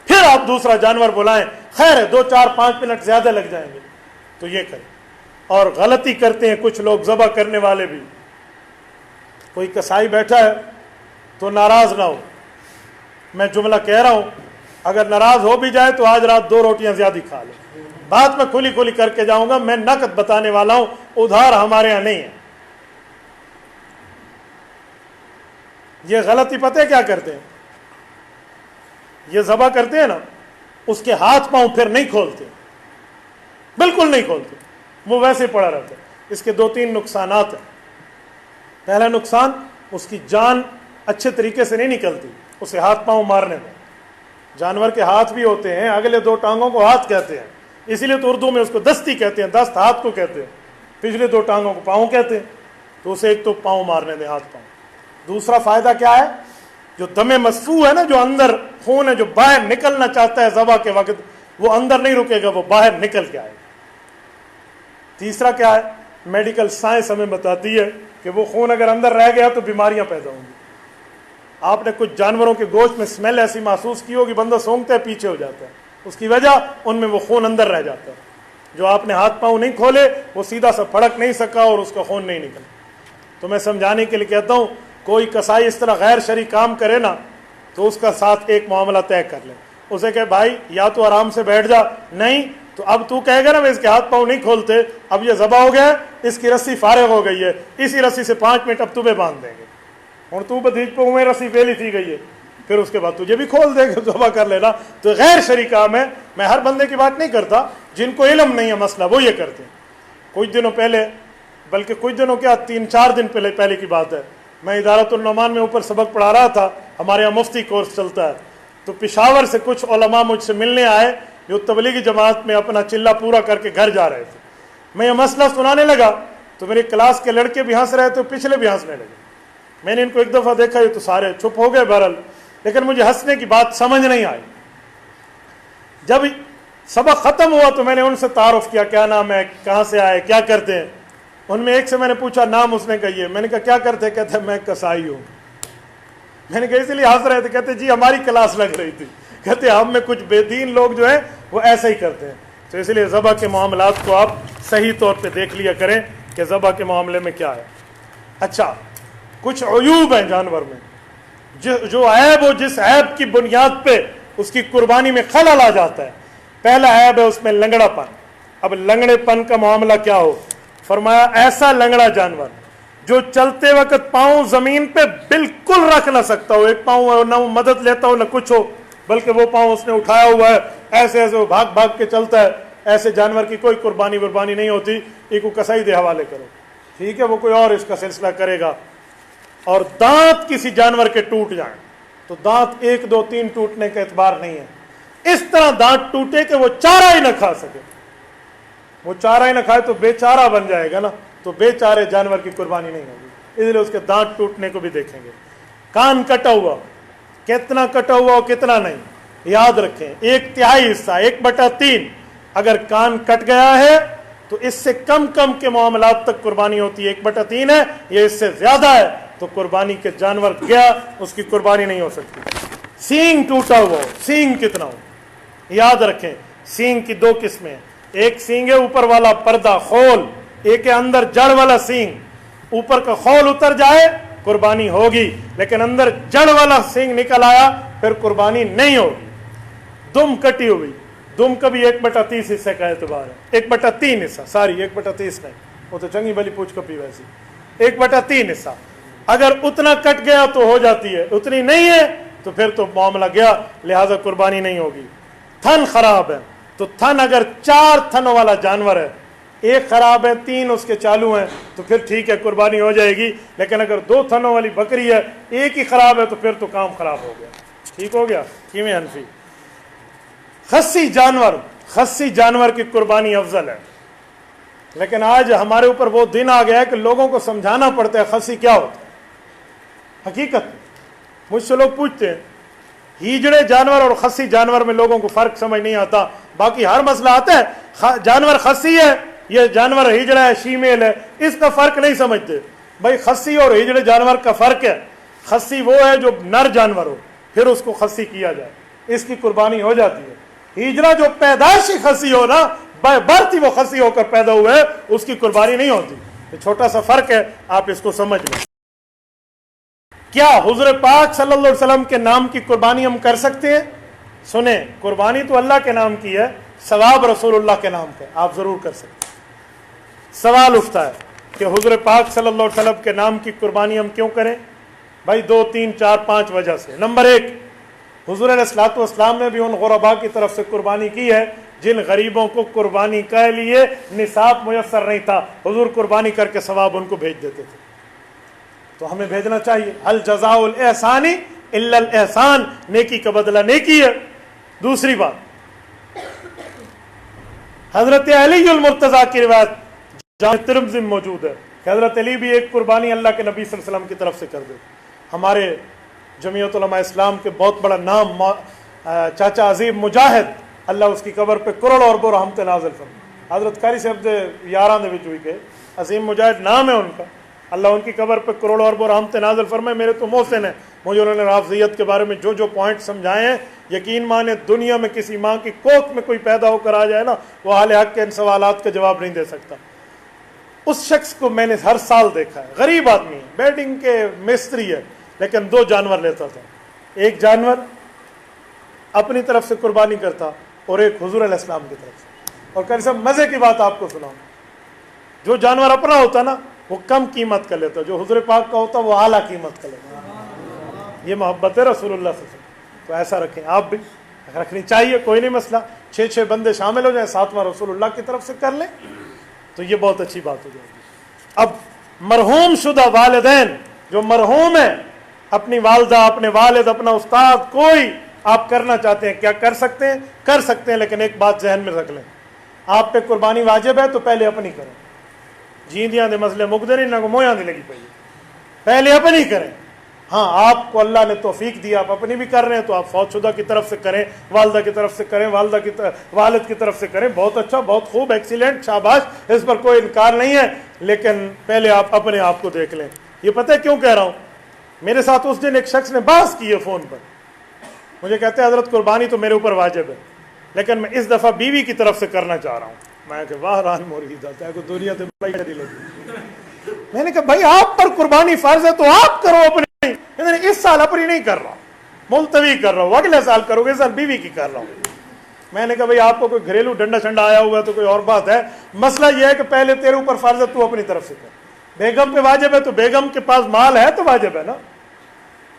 پھر آپ دوسرا جانور بلائیں. خیر ہے 2, 4, 5 منٹ زیادہ لگ جائیں گے, تو یہ کریں. اور غلطی کرتے ہیں کچھ لوگ ذبح کرنے والے بھی. کوئی کسائی بیٹھا ہے تو ناراض نہ ہو, میں جملہ کہہ رہا ہوں, اگر ناراض ہو بھی جائے تو آج رات 2 روٹیاں زیادہ کھا لے. بات میں کھلی کھلی کر کے جاؤں گا, میں نقد بتانے والا ہوں, ادھار ہمارے ہاں نہیں ہے. یہ غلطی پتہ ہے کیا کرتے ہیں, یہ ذبح کرتے ہیں نا, اس کے ہاتھ پاؤں پھر نہیں کھولتے, بالکل نہیں کھولتے, وہ ویسے پڑا رہتا ہے. اس کے 2-3 نقصانات ہیں. پہلا نقصان, اس کی جان اچھے طریقے سے نہیں نکلتی اسے ہاتھ پاؤں مارنے میں. جانور کے ہاتھ بھی ہوتے ہیں, اگلے 2 ٹانگوں کو ہاتھ کہتے ہیں, اسی لیے تو اردو میں اس کو دستی کہتے ہیں, دست ہاتھ کو کہتے ہیں, پچھلے 2 ٹانگوں کو پاؤں کہتے ہیں. تو اسے ایک تو پاؤں مارنے دیں, ہاتھ پاؤں. دوسرا فائدہ کیا ہے, جو دم مسفوح ہے نا, جو اندر خون ہے جو باہر نکلنا چاہتا ہے ذبح کے وقت, وہ اندر نہیں رکے گا, وہ باہر نکل کے آئے گا. تیسرا کیا ہے, میڈیکل سائنس ہمیں بتاتی ہے کہ وہ خون اگر اندر رہ گیا تو بیماریاں پیدا ہوں گی. آپ نے کچھ جانوروں کے گوشت میں اسمیل ایسی محسوس کی ہوگی, بندہ سونگتا ہے پیچھے ہو جاتا ہے, اس کی وجہ ان میں وہ خون اندر رہ جاتا ہے. جو آپ نے ہاتھ پاؤں نہیں کھولے وہ سیدھا سا پھڑک نہیں سکا اور اس کا خون نہیں نکلا. تو میں سمجھانے کے لیے کہتا ہوں, کوئی کسائی اس طرح غیر شرعی کام کرے نا تو اس کا ساتھ ایک معاملہ طے کر لے، اسے کہ بھائی یا تو آرام سے بیٹھ جا، نہیں تو اب تو کہے گا نا میں اس کے ہاتھ پاؤں نہیں کھولتے، اب یہ ذبح ہو گیا، اس کی رسی فارغ ہو گئی ہے، اسی رسی سے 5 منٹ اب تمہیں باندھ دیں گے، اور تو بدھیج پہ ہوئے رسی پھیلی تھی گئی ہے، پھر اس کے بعد تجھے بھی کھول دیں گے، ذبح کر لینا۔ تو غیر شرعی کام ہے، میں ہر بندے کی بات نہیں کرتا، جن کو علم نہیں ہے مسئلہ وہ یہ کرتے ہیں۔ کچھ دنوں پہلے، بلکہ کچھ دنوں کیا 3-4 دن پہلے کی بات ہے، میں ادارت النعمان میں اوپر سبق پڑھا رہا تھا، ہمارے یہاں مفتی کورس چلتا ہے، تو پشاور سے کچھ علماء مجھ سے ملنے آئے جو تبلیغی جماعت میں اپنا چلہ پورا کر کے گھر جا رہے تھے۔ میں یہ مسئلہ سنانے لگا تو میری کلاس کے لڑکے بھی ہنس رہے تھے، پچھلے بھی ہنسنے لگے۔ میں نے ان کو ایک دفعہ دیکھا، یہ تو سارے چپ ہو گئے بہرحال، لیکن مجھے ہنسنے کی بات سمجھ نہیں آئی۔ جب سبق ختم ہوا تو میں نے ان سے تعارف کیا، کیا نام ہے، کہاں سے آئے، کیا کرتے ہیں۔ ان میں ایک سے میں نے پوچھا نام، اس نے کہا یہ۔ میں نے کہا کیا کرتے؟ کہتے میں کسائی ہوں۔ میں نے کہا اس لیے ہنس رہے تھے؟ کہتے جی ہماری کلاس لگ رہی تھی، کہتے ہم میں کچھ بے دین لوگ جو ہیں وہ ایسا ہی کرتے ہیں۔ تو اس لیے ذبح کے معاملات کو آپ صحیح طور پہ دیکھ لیا کریں کہ ذبح کے معاملے میں کیا ہے۔ اچھا، کچھ عیوب ہیں جانور میں، جو عیب ہو، جس عیب کی بنیاد پہ اس کی قربانی میں خلل آ جاتا ہے۔ پہلا عیب ہے اس میں لنگڑا پن۔ اب لنگڑے پن کا معاملہ کیا ہو؟ فرمایا ایسا لنگڑا جانور جو چلتے وقت پاؤں زمین پہ بالکل رکھ نہ سکتا ہو، ایک پاؤں نہ وہ مدد لیتا ہو نہ کچھ ہو، بلکہ وہ پاؤں اس نے اٹھایا ہوا ہے، ایسے ایسے وہ بھاگ بھاگ کے چلتا ہے، ایسے جانور کی کوئی قربانی نہیں ہوتی، ایک کو کسائی دے حوالے کرو، ٹھیک ہے، وہ کوئی اور اس کا سلسلہ کرے گا۔ اور دانت کسی جانور کے ٹوٹ جائیں تو دانت 1 2 3 ٹوٹنے کا اعتبار نہیں ہے، اس طرح دانت ٹوٹے کہ وہ چارہ ہی نہ کھا سکے، وہ چارہ ہی نہ کھائے تو بے چارہ بن جائے گا نا، تو بے چارے جانور کی قربانی نہیں ہوگی، اس لیے اس کے دانت ٹوٹنے کو بھی دیکھیں گے۔ کان کٹا ہوا، کتنا کٹا ہوا اور کتنا نہیں، یاد رکھیں 1/3 حصہ 1/3، اگر کان کٹ گیا ہے تو اس سے کم کے معاملات تک قربانی ہوتی ہے، 1/3 ہے، یہ اس سے زیادہ ہے تو قربانی کے جانور گیا، اس کی قربانی نہیں ہو سکتی۔ سینگ ٹوٹا ہوا ہو، سینگ کتنا ہو، یاد رکھیں سینگ کی 2 قسمیں ہیں، ایک سینگ ہے اوپر والا پردہ خول، ایک ہے اندر جڑ والا سینگ۔ اوپر کا خول اتر جائے قربانی ہوگی، لیکن اندر جڑ والا سینگ نکل آیا پھر قربانی نہیں ہوگی۔ دم کٹی ہوئی، دم کا بھی 1/30 حصے کا اعتبار ہے، 1/3 حصہ، ساری 1/30 نہیں، وہ تو چنگی بلی پوچھ کپی ویسی، 1/3 حصہ، اگر اتنا کٹ گیا تو ہو جاتی ہے، اتنی نہیں ہے تو پھر تو معاملہ گیا، لہذا قربانی نہیں ہوگی۔ تھن خراب ہے تو تھن اگر 4 تھنوں والا جانور ہے، 1 خراب ہے 3 اس کے چالو ہیں تو پھر ٹھیک ہے قربانی ہو جائے گی، لیکن اگر 2 تھنوں والی بکری ہے 1 ہی خراب ہے تو پھر تو کام خراب ہو گیا، ٹھیک ہو گیا۔ کیویں حنفی؟ خصی جانور کی قربانی افضل ہے، لیکن آج ہمارے اوپر وہ دن آ گیا ہے کہ لوگوں کو سمجھانا پڑتا ہے خصی کیا ہوتا ہے۔ حقیقت مجھ سے لوگ پوچھتے ہیں، ہیجڑے جانور اور خصی جانور میں لوگوں کو فرق سمجھ نہیں آتا، باقی ہر مسئلہ آتا ہے، جانور خصی ہے، یہ جانور ہیجڑا ہے، شیمیل ہے، اس کا فرق نہیں سمجھتے۔ بھائی خصی اور ہیجڑے جانور کا فرق ہے، خصی وہ ہے جو نر جانور ہو پھر اس کو خصی کیا جائے، اس کی قربانی ہو جاتی ہے۔ ہیجڑا جو پیدائشی خصی ہو نا، برتھ ہی وہ خصی ہو کر پیدا ہوا ہے، اس کی قربانی نہیں ہوتی۔ یہ چھوٹا سا فرق ہے، آپ اس کو سمجھ لیں۔ کیا حضور پاک صلی اللہ علیہ وسلم کے نام کی قربانی ہم کر سکتے ہیں؟ سنیں، قربانی تو اللہ کے نام کی ہے، ثواب رسول اللہ کے نام کا، آپ ضرور کر سکتے ہیں۔ سوال اٹھتا ہے کہ حضور پاک صلی اللہ علیہ وسلم کے نام کی قربانی ہم کیوں کریں؟ بھائی 2 3 4 5 وجہ سے۔ نمبر 1، حضور علیہ الصلوۃ والسلام نے بھی ان غرباء کی طرف سے قربانی کی ہے جن غریبوں کو قربانی کے لیے نصاب میسر نہیں تھا، حضور قربانی کر کے ثواب ان کو بھیج دیتے تھے، تو ہمیں بھیجنا چاہیے۔ هل جزاء الاحسان الا الاحسان، نیکی کا بدلہ نیکی ہے۔ دوسری بات، حضرت علی المرتضیٰ کی روایت جامع ترمذی میں موجود ہے کہ حضرت علی بھی ایک قربانی اللہ کے نبی صلی اللہ علیہ وسلم کی طرف سے کر دے۔ ہمارے جمعیت علماء اسلام کے بہت بڑا نام چاچا عظیم مجاہد، اللہ اس کی قبر پہ کروڑ ارب رحمت نازل فرمائے، حضرت قاری صاحب دے یاراں دے وچ ہوئی کہ عظیم مجاہد نام ہے ان کا، اللہ ان کی قبر پہ کروڑ ارب رحمت نازل فرمائے۔ میرے تو محسن ہیں، مجھے انہوں نے رافضیت کے بارے میں جو پوائنٹ سمجھائے ہیں، یقین مانے دنیا میں کسی ماں کی کوکھ میں کوئی پیدا ہو کر آ جائے نا، وہ اہل حق کے ان سوالات کا جواب نہیں دے سکتا۔ اس شخص کو میں نے ہر سال دیکھا ہے، غریب آدمی ہے، بیلڈنگ کے مستری ہے، لیکن 2 جانور لیتا تھا، ایک جانور اپنی طرف سے قربانی کرتا اور ایک حضور علیہ السلام کی طرف سے. اور کل صاحب مزے کی بات آپ کو سناؤں، جو جانور اپنا ہوتا نا وہ کم قیمت کا لیتا، جو حضور پاک کا ہوتا وہ اعلیٰ قیمت کا لیتا. یہ محبت ہے رسول اللہ صلی اللہ علیہ وسلم. تو ایسا رکھیں، آپ بھی رکھنی چاہیے، کوئی نہیں مسئلہ. 6 بندے شامل ہو جائیں، 7واں رسول اللہ کی طرف سے کر لیں تو یہ بہت اچھی بات ہو جائے گی. اب مرحوم شدہ والدین جو مرحوم ہیں، اپنی والدہ، اپنے والد، اپنا استاد، کوئی آپ کرنا چاہتے ہیں کیا کر سکتے ہیں؟ کر سکتے ہیں، لیکن ایک بات ذہن میں رکھ لیں، آپ پہ قربانی واجب ہے تو پہلے اپنی کریں. جیندیاں دے مسئلے مقدر نہ کو مویاں دی لگی پئی، پہلے اپنی کریں. ہاں آپ کو اللہ نے توفیق دی، آپ اپنی بھی کر رہے ہیں تو آپ فوت شدہ کی طرف سے کریں، والدہ کی طرف سے کریں، والد کی طرف سے کریں. بہت اچھا، بہت خوب، ایکسیلنٹ، شاباش، اس پر کوئی انکار نہیں ہے، لیکن پہلے آپ اپنے آپ کو دیکھ لیں. یہ پتہ ہے کیوں کہہ رہا ہوں؟ میرے ساتھ اس دن ایک شخص نے بحث کی ہے فون پر، مجھے کہتے ہیں حضرت قربانی تو میرے اوپر واجب ہے، لیکن میں اس دفعہ بیوی کی طرف سے کرنا چاہ رہا ہوں. میں کہ واہ ران موری جاتا ہے کوئی دنیا سے بڑی لگی. میں نے کہا بھائی آپ پر قربانی فرض ہے تو آپ کرو اپنی. اس سال اپنی نہیں کر رہا، ملتوی کر رہا ہوں، اگلے سال کرو گے، اس سال بیوی کی کر رہا ہوں. میں نے کہا بھائی آپ کو کوئی گھریلو ڈنڈا شنڈا آیا ہوا تو کوئی اور بات ہے، مسئلہ یہ ہے کہ پہلے تیرے اوپر فرض ہے تو اپنی طرف سے کر. بیگم پہ واجب ہے تو بیگم کے پاس مال ہے تو واجب ہے نا،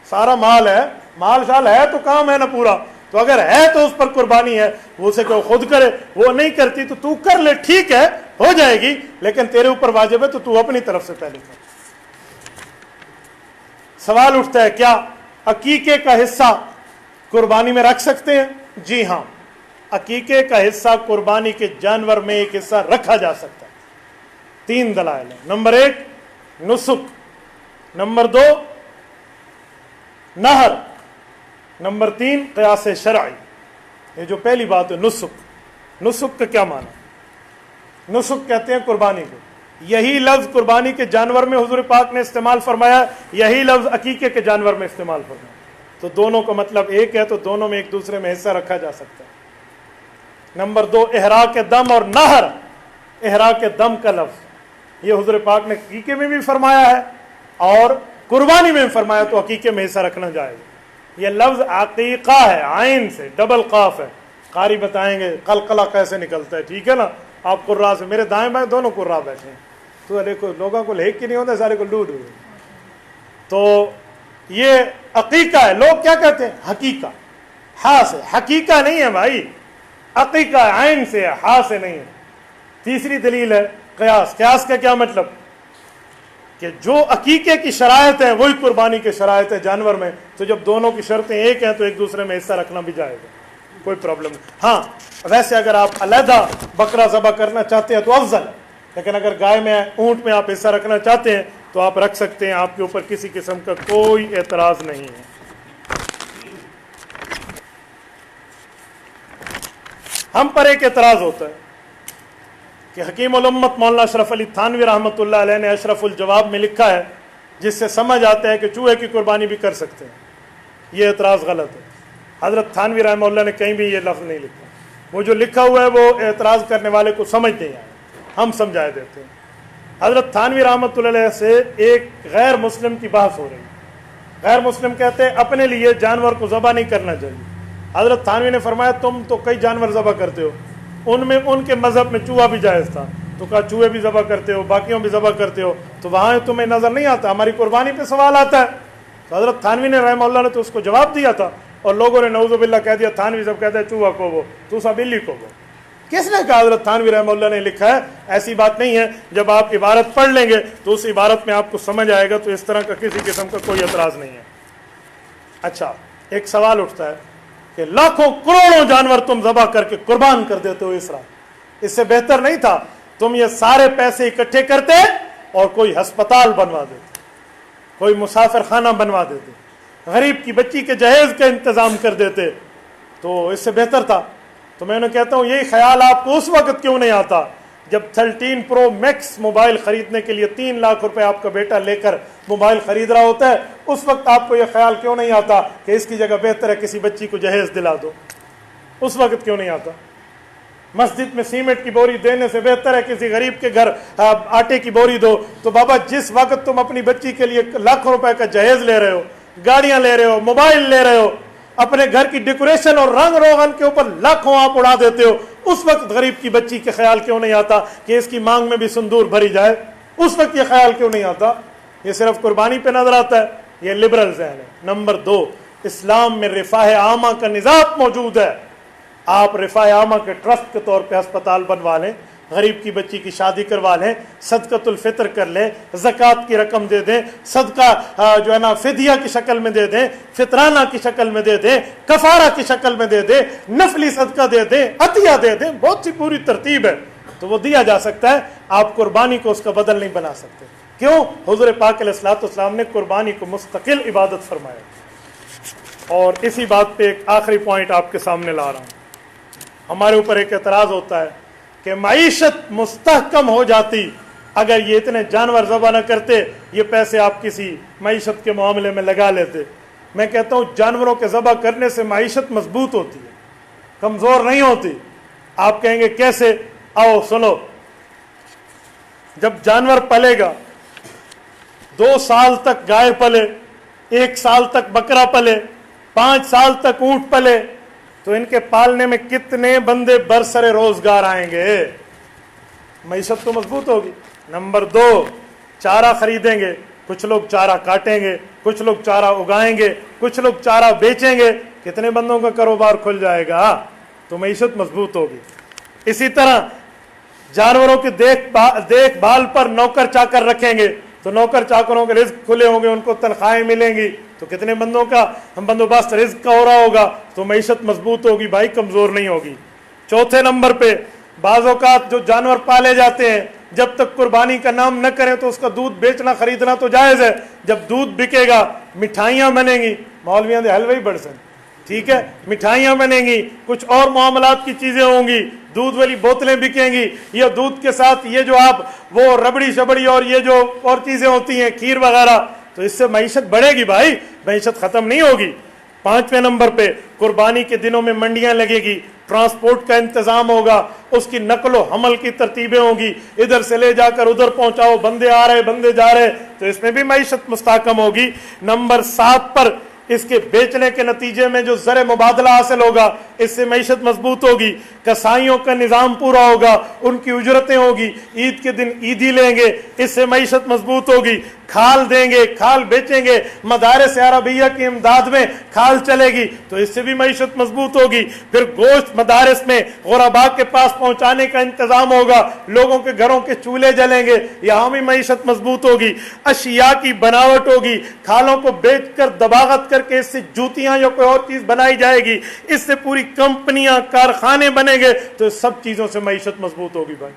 سارا مال ہے، مال شال ہے تو کام ہے نا پورا. تو اگر ہے تو اس پر قربانی ہے، وہ اسے کہ خود کرے، وہ نہیں کرتی تو تو کر لے، ٹھیک ہے ہو جائے گی، لیکن تیرے اوپر واجب ہے تو تو اپنی طرف سے پہلے کر. سوال اٹھتا ہے کیا عقیقے کا حصہ قربانی میں رکھ سکتے ہیں؟ جی ہاں، عقیقے کا حصہ قربانی کے جانور میں ایک حصہ رکھا جا سکتا ہے. 3 دلائل ہیں. نمبر 1 نسک، نمبر 2 نہر، نمبر 3 قیاس شرعی. یہ جو پہلی بات ہے نسک، نسک کا کیا معنی؟ نسک کہتے ہیں قربانی کو. یہی لفظ قربانی کے جانور میں حضور پاک نے استعمال فرمایا، یہی لفظ عقیقے کے جانور میں استعمال فرمایا. تو دونوں کا مطلب ایک ہے، تو دونوں میں ایک دوسرے میں حصہ رکھا جا سکتا ہے. نمبر 2 احراق دم اور نہر. احراق دم کا لفظ یہ حضور پاک نے عقیقے میں بھی فرمایا ہے اور قربانی میں بھی فرمایا، تو عقیقے میں حصہ رکھنا جائے گا. یہ لفظ عقیقہ ہے، عین سے، ڈبل قاف ہے. قاری بتائیں گے قلقلہ کیسے نکلتا ہے، ٹھیک ہے نا. آپ قرا سے، میرے دائیں بائیں دونوں قرا بیٹھے ہیں، تو دیکھو لوگوں کو لہک کے نہیں ہوتا، سارے کو لوڈ ہوئے. تو یہ عقیقہ ہے. لوگ کیا کہتے ہیں؟ حقیقہ، ہاں سے. حقیقہ نہیں ہے بھائی، عقیقہ عین سے ہے، ہاں سے نہیں ہے. تیسری دلیل ہے قیاس. قیاس کا کیا مطلب؟ کہ جو عقیقے کی شرائط ہیں وہی قربانی کے شرائط ہے جانور میں. تو جب دونوں کی شرطیں ایک ہیں تو ایک دوسرے میں حصہ رکھنا بھی جائے گا، کوئی پرابلم نہیں. ہاں ویسے اگر آپ علیحدہ بکرا ذبح کرنا چاہتے ہیں تو افضل ہے، لیکن اگر گائے میں، اونٹ میں آپ حصہ رکھنا چاہتے ہیں تو آپ رکھ سکتے ہیں، آپ کے اوپر کسی قسم کا کوئی اعتراض نہیں ہے. ہم پر ایک اعتراض ہوتا ہے کہ حکیم الامت مولانا اشرف علی تھانوی رحمۃ اللہ علیہ نے اشرف الجواب میں لکھا ہے، جس سے سمجھ آتا ہے کہ چوہے کی قربانی بھی کر سکتے ہیں. یہ اعتراض غلط ہے. حضرت تھانوی رحمہ اللہ نے کہیں بھی یہ لفظ نہیں لکھا. وہ جو لکھا ہوا ہے وہ اعتراض کرنے والے کو سمجھ نہیں آیا، ہم سمجھائے دیتے ہیں. حضرت تھانوی رحمۃ اللہ علیہ سے ایک غیر مسلم کی بحث ہو رہی ہے. غیر مسلم کہتے ہیں اپنے لیے جانور کو ذبح نہیں کرنا چاہیے. حضرت تھانوی نے فرمایا تم تو کئی جانور ذبح کرتے ہو، ان میں ان کے مذہب میں چوہا بھی جائز تھا. تو کہا چوہے بھی ذبح کرتے ہو، باقیوں بھی ذبح کرتے ہو، تو وہاں تمہیں نظر نہیں آتا، ہماری قربانی پہ سوال آتا ہے. تو حضرت تھانوی نے رحمہ اللہ نے تو اس کو جواب دیا تھا، اور لوگوں نے نعوذ باللہ کہہ دیا تھانوی صاحب کہتا ہے چوہا کو وہ، تو سا بلی کو وہ. کس نے کہا؟ حضرت تھانوی رحمہ اللہ نے لکھا ہے. ایسی بات نہیں ہے. جب آپ عبارت پڑھ لیں گے تو اس عبارت میں آپ کو سمجھ آئے گا. تو اس طرح کا کسی قسم کا کوئی اعتراض نہیں ہے. اچھا، ایک سوال اٹھتا ہے کہ لاکھوں کروڑوں جانور تم ذبح کر کے قربان کر دیتے ہو اس طرح، اس سے بہتر نہیں تھا تم یہ سارے پیسے اکٹھے کرتے اور کوئی ہسپتال بنوا دیتے، کوئی مسافر خانہ بنوا دیتے، غریب کی بچی کے جہیز کا انتظام کر دیتے، تو اس سے بہتر تھا. تو میں نے کہتا ہوں یہی خیال آپ کو اس وقت کیوں نہیں آتا جب 13 پرو میکس موبائل خریدنے کے لیے 3 لاکھ روپے آپ کا بیٹا لے کر موبائل خرید رہا ہوتا ہے؟ اس وقت آپ کو یہ خیال کیوں نہیں آتا کہ اس کی جگہ بہتر ہے کسی بچی کو جہیز دلا دو؟ اس وقت کیوں نہیں آتا؟ مسجد میں سیمنٹ کی بوری دینے سے بہتر ہے کسی غریب کے گھر آٹے کی بوری دو. تو بابا جس وقت تم اپنی بچی کے لیے لاکھوں روپے کا جہیز لے رہے ہو, گاڑیاں لے رہے ہو, موبائل لے رہے ہو, اپنے گھر کی ڈیکوریشن اور رنگ روغن کے اوپر لاکھوں آپ اڑا دیتے ہو, اس وقت غریب کی بچی کے خیال کیوں نہیں آتا کہ اس کی مانگ میں بھی سندور بھری جائے؟ اس وقت یہ خیال کیوں نہیں آتا؟ یہ صرف قربانی پہ نظر آتا ہے. یہ لبرل ذہن ہے. نمبر 2, اسلام میں رفاہ عامہ کا نظام موجود ہے. آپ رفاہ عامہ کے ٹرسٹ کے طور پہ ہسپتال بنوا لیں, غریب کی بچی کی شادی کروا لیں, صدقۃ الفطر کر لیں, زکوٰۃ کی رقم دے دیں, صدقہ جو ہے نا فدیہ کی شکل میں دے دیں, فطرانہ کی شکل میں دے دیں, کفارہ کی شکل میں دے دیں, نفلی صدقہ دے دیں, عطیہ دے دیں, بہت سی پوری ترتیب ہے, تو وہ دیا جا سکتا ہے. آپ قربانی کو اس کا بدل نہیں بنا سکتے. کیوں؟ حضور پاک علیہ الصلوۃ والسلام نے قربانی کو مستقل عبادت فرمایا. اور اسی بات پہ ایک آخری پوائنٹ آپ کے سامنے لا رہا ہوں. ہمارے اوپر ایک اعتراض ہوتا ہے کہ معیشت مستحکم ہو جاتی اگر یہ اتنے جانور ذبح نہ کرتے, یہ پیسے آپ کسی معیشت کے معاملے میں لگا لیتے. میں کہتا ہوں جانوروں کے ذبح کرنے سے معیشت مضبوط ہوتی ہے, کمزور نہیں ہوتی. آپ کہیں گے کیسے؟ آؤ سنو. جب جانور پلے گا, 2 سال تک گائے پلے, 1 سال تک بکرا پلے, 5 سال تک اونٹ پلے, تو ان کے پالنے میں کتنے بندے برسر روزگار آئیں گے؟ معیشت تو مضبوط ہوگی. نمبر 2, چارہ خریدیں گے, کچھ لوگ چارہ کاٹیں گے, کچھ لوگ چارہ اگائیں گے, کچھ لوگ چارہ بیچیں گے, کتنے بندوں کا کاروبار کھل جائے گا؟ تو معیشت مضبوط ہوگی. اسی طرح جانوروں کی دیکھ بھال پر نوکر چاکر رکھیں گے, تو نوکر چاکروں کے رزق کھلے ہوں گے, ان کو تنخواہیں ملیں گی, تو کتنے بندوں کا بندوبست رزق کا ہو رہا ہوگا, تو معیشت مضبوط ہوگی بھائی, کمزور نہیں ہوگی. چوتھے نمبر پہ, بعض اوقات جو جانور پالے جاتے ہیں جب تک قربانی کا نام نہ کریں تو اس کا دودھ بیچنا خریدنا تو جائز ہے. جب دودھ بکے گا مٹھائیاں بنیں گی, مولویاں دے حلوے ہی بڑھ سن, ٹھیک ہے, مٹھائیاں بنیں گی, کچھ اور معاملات کی چیزیں ہوں گی, دودھ والی بوتلیں بکیں گی, یا دودھ کے ساتھ یہ جو آپ وہ ربڑی شبڑی اور یہ جو اور چیزیں ہوتی ہیں کھیر وغیرہ, تو اس سے معیشت بڑھے گی بھائی, معیشت ختم نہیں ہوگی. 5ویں نمبر پہ, قربانی کے دنوں میں منڈیاں لگے گی, ٹرانسپورٹ کا انتظام ہوگا, اس کی نقل و حمل کی ترتیبیں ہوں گی, ادھر سے لے جا کر ادھر پہنچاؤ, بندے آ رہے بندے جا رہے, تو اس میں بھی معیشت مستحکم ہوگی. نمبر 7 پر, اس کے بیچنے کے نتیجے میں جو زر مبادلہ حاصل ہوگا, اس سے معیشت مضبوط ہوگی. کسائیوں کا نظام پورا ہوگا, ان کی اجرتیں ہوگی, عید کے دن عیدی لیں گے, اس سے معیشت مضبوط ہوگی. کھال دیں گے, کھال بیچیں گے, مدارس عربیہ کی امداد میں کھال چلے گی, تو اس سے بھی معیشت مضبوط ہوگی. پھر گوشت مدارس میں غرباء کے پاس پہنچانے کا انتظام ہوگا, لوگوں کے گھروں کے چولہے جلیں گے, یہاں بھی معیشت مضبوط ہوگی. اشیاء کی بناوٹ ہوگی, کھالوں کو بیچ کر دباغت کر کے اس سے جوتیاں یا کوئی اور چیز بنائی جائے گی, اس سے پوری کمپنیاں کارخانے بنیں گے, تو سب چیزوں سے معیشت مضبوط ہوگی. بھائی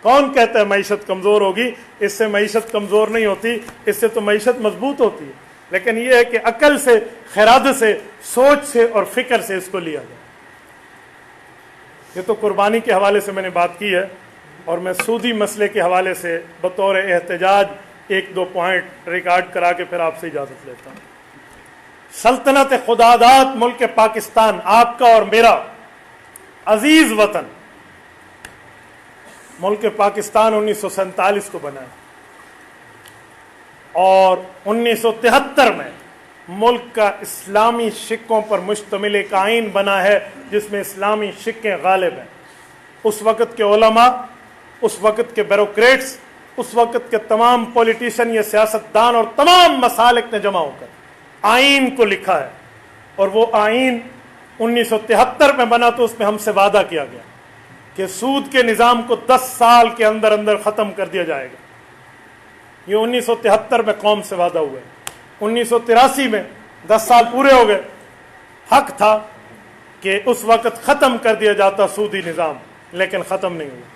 کون کہتا ہے معیشت کمزور ہوگی؟ اس سے معیشت کمزور نہیں ہوتی, اس سے تو معیشت مضبوط ہوتی ہے. لیکن یہ ہے کہ عقل سے, خرد سے, سوچ سے اور فکر سے اس کو لیا جائے. یہ تو قربانی کے حوالے سے میں نے بات کی ہے, اور میں سودی مسئلے کے حوالے سے بطور احتجاج 1-2 پوائنٹ ریکارڈ کرا کے پھر آپ سے اجازت لیتا ہوں. سلطنت خداداد ملک پاکستان, آپ کا اور میرا عزیز وطن, ملک پاکستان 1947 کو بنا ہے, اور 1973 میں ملک کا اسلامی شکوں پر مشتمل ایک آئین بنا ہے جس میں اسلامی شکیں غالب ہیں. اس وقت کے علماء, اس وقت کے بیوروکریٹس, اس وقت کے تمام پولیٹیشین یا سیاستدان اور تمام مسالک نے جمع ہو کر آئین کو لکھا ہے. اور وہ آئین 1973 میں بنا, تو اس میں ہم سے وعدہ کیا گیا کہ سود کے نظام کو 10 سال کے اندر اندر ختم کر دیا جائے گا. یہ 1973 میں قوم سے وعدہ ہوا ہے. 1983 میں 10 سال پورے ہو گئے. حق تھا کہ اس وقت ختم کر دیا جاتا سودی نظام, لیکن ختم نہیں ہوا.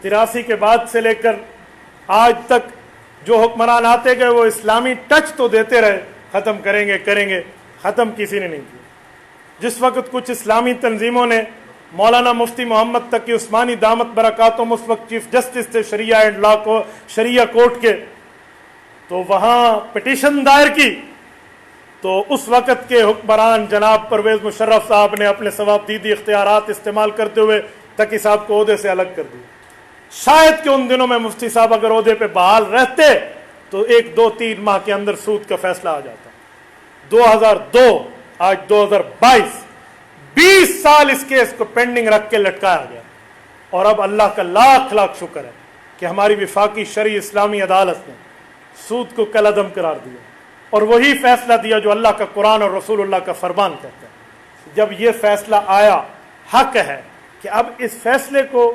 83 کے بعد سے لے کر آج تک جو حکمران آتے گئے وہ اسلامی ٹچ تو دیتے رہے, ختم کریں گے کریں گے, ختم کسی نے نہیں کیا. جس وقت کچھ اسلامی تنظیموں نے مولانا مفتی محمد تقی عثمانی دامت برکاتہم اس وقت چیف جسٹس تھے شریعہ اینڈ لا کو شریعہ کورٹ کے, تو وہاں پٹیشن دائر کی, تو اس وقت کے حکمران جناب پرویز مشرف صاحب نے اپنے ثوابدیدی اختیارات استعمال کرتے ہوئے تقی صاحب کو عہدے سے الگ کر دیا. شاید کہ ان دنوں میں مفتی صاحب اگر عہدے پہ بحال رہتے تو 1-2-3 ماہ کے اندر سود کا فیصلہ آ جاتا. 2002 آج 2022 20 سال اس کیس کو پینڈنگ رکھ کے لٹکایا گیا. اور اب اللہ کا لاکھ لاکھ شکر ہے کہ ہماری وفاقی شرعی اسلامی عدالت نے سود کو کالعدم قرار دیا اور وہی فیصلہ دیا جو اللہ کا قرآن اور رسول اللہ کا فرمان کہتا ہے. جب یہ فیصلہ آیا, حق ہے کہ اب اس فیصلے کو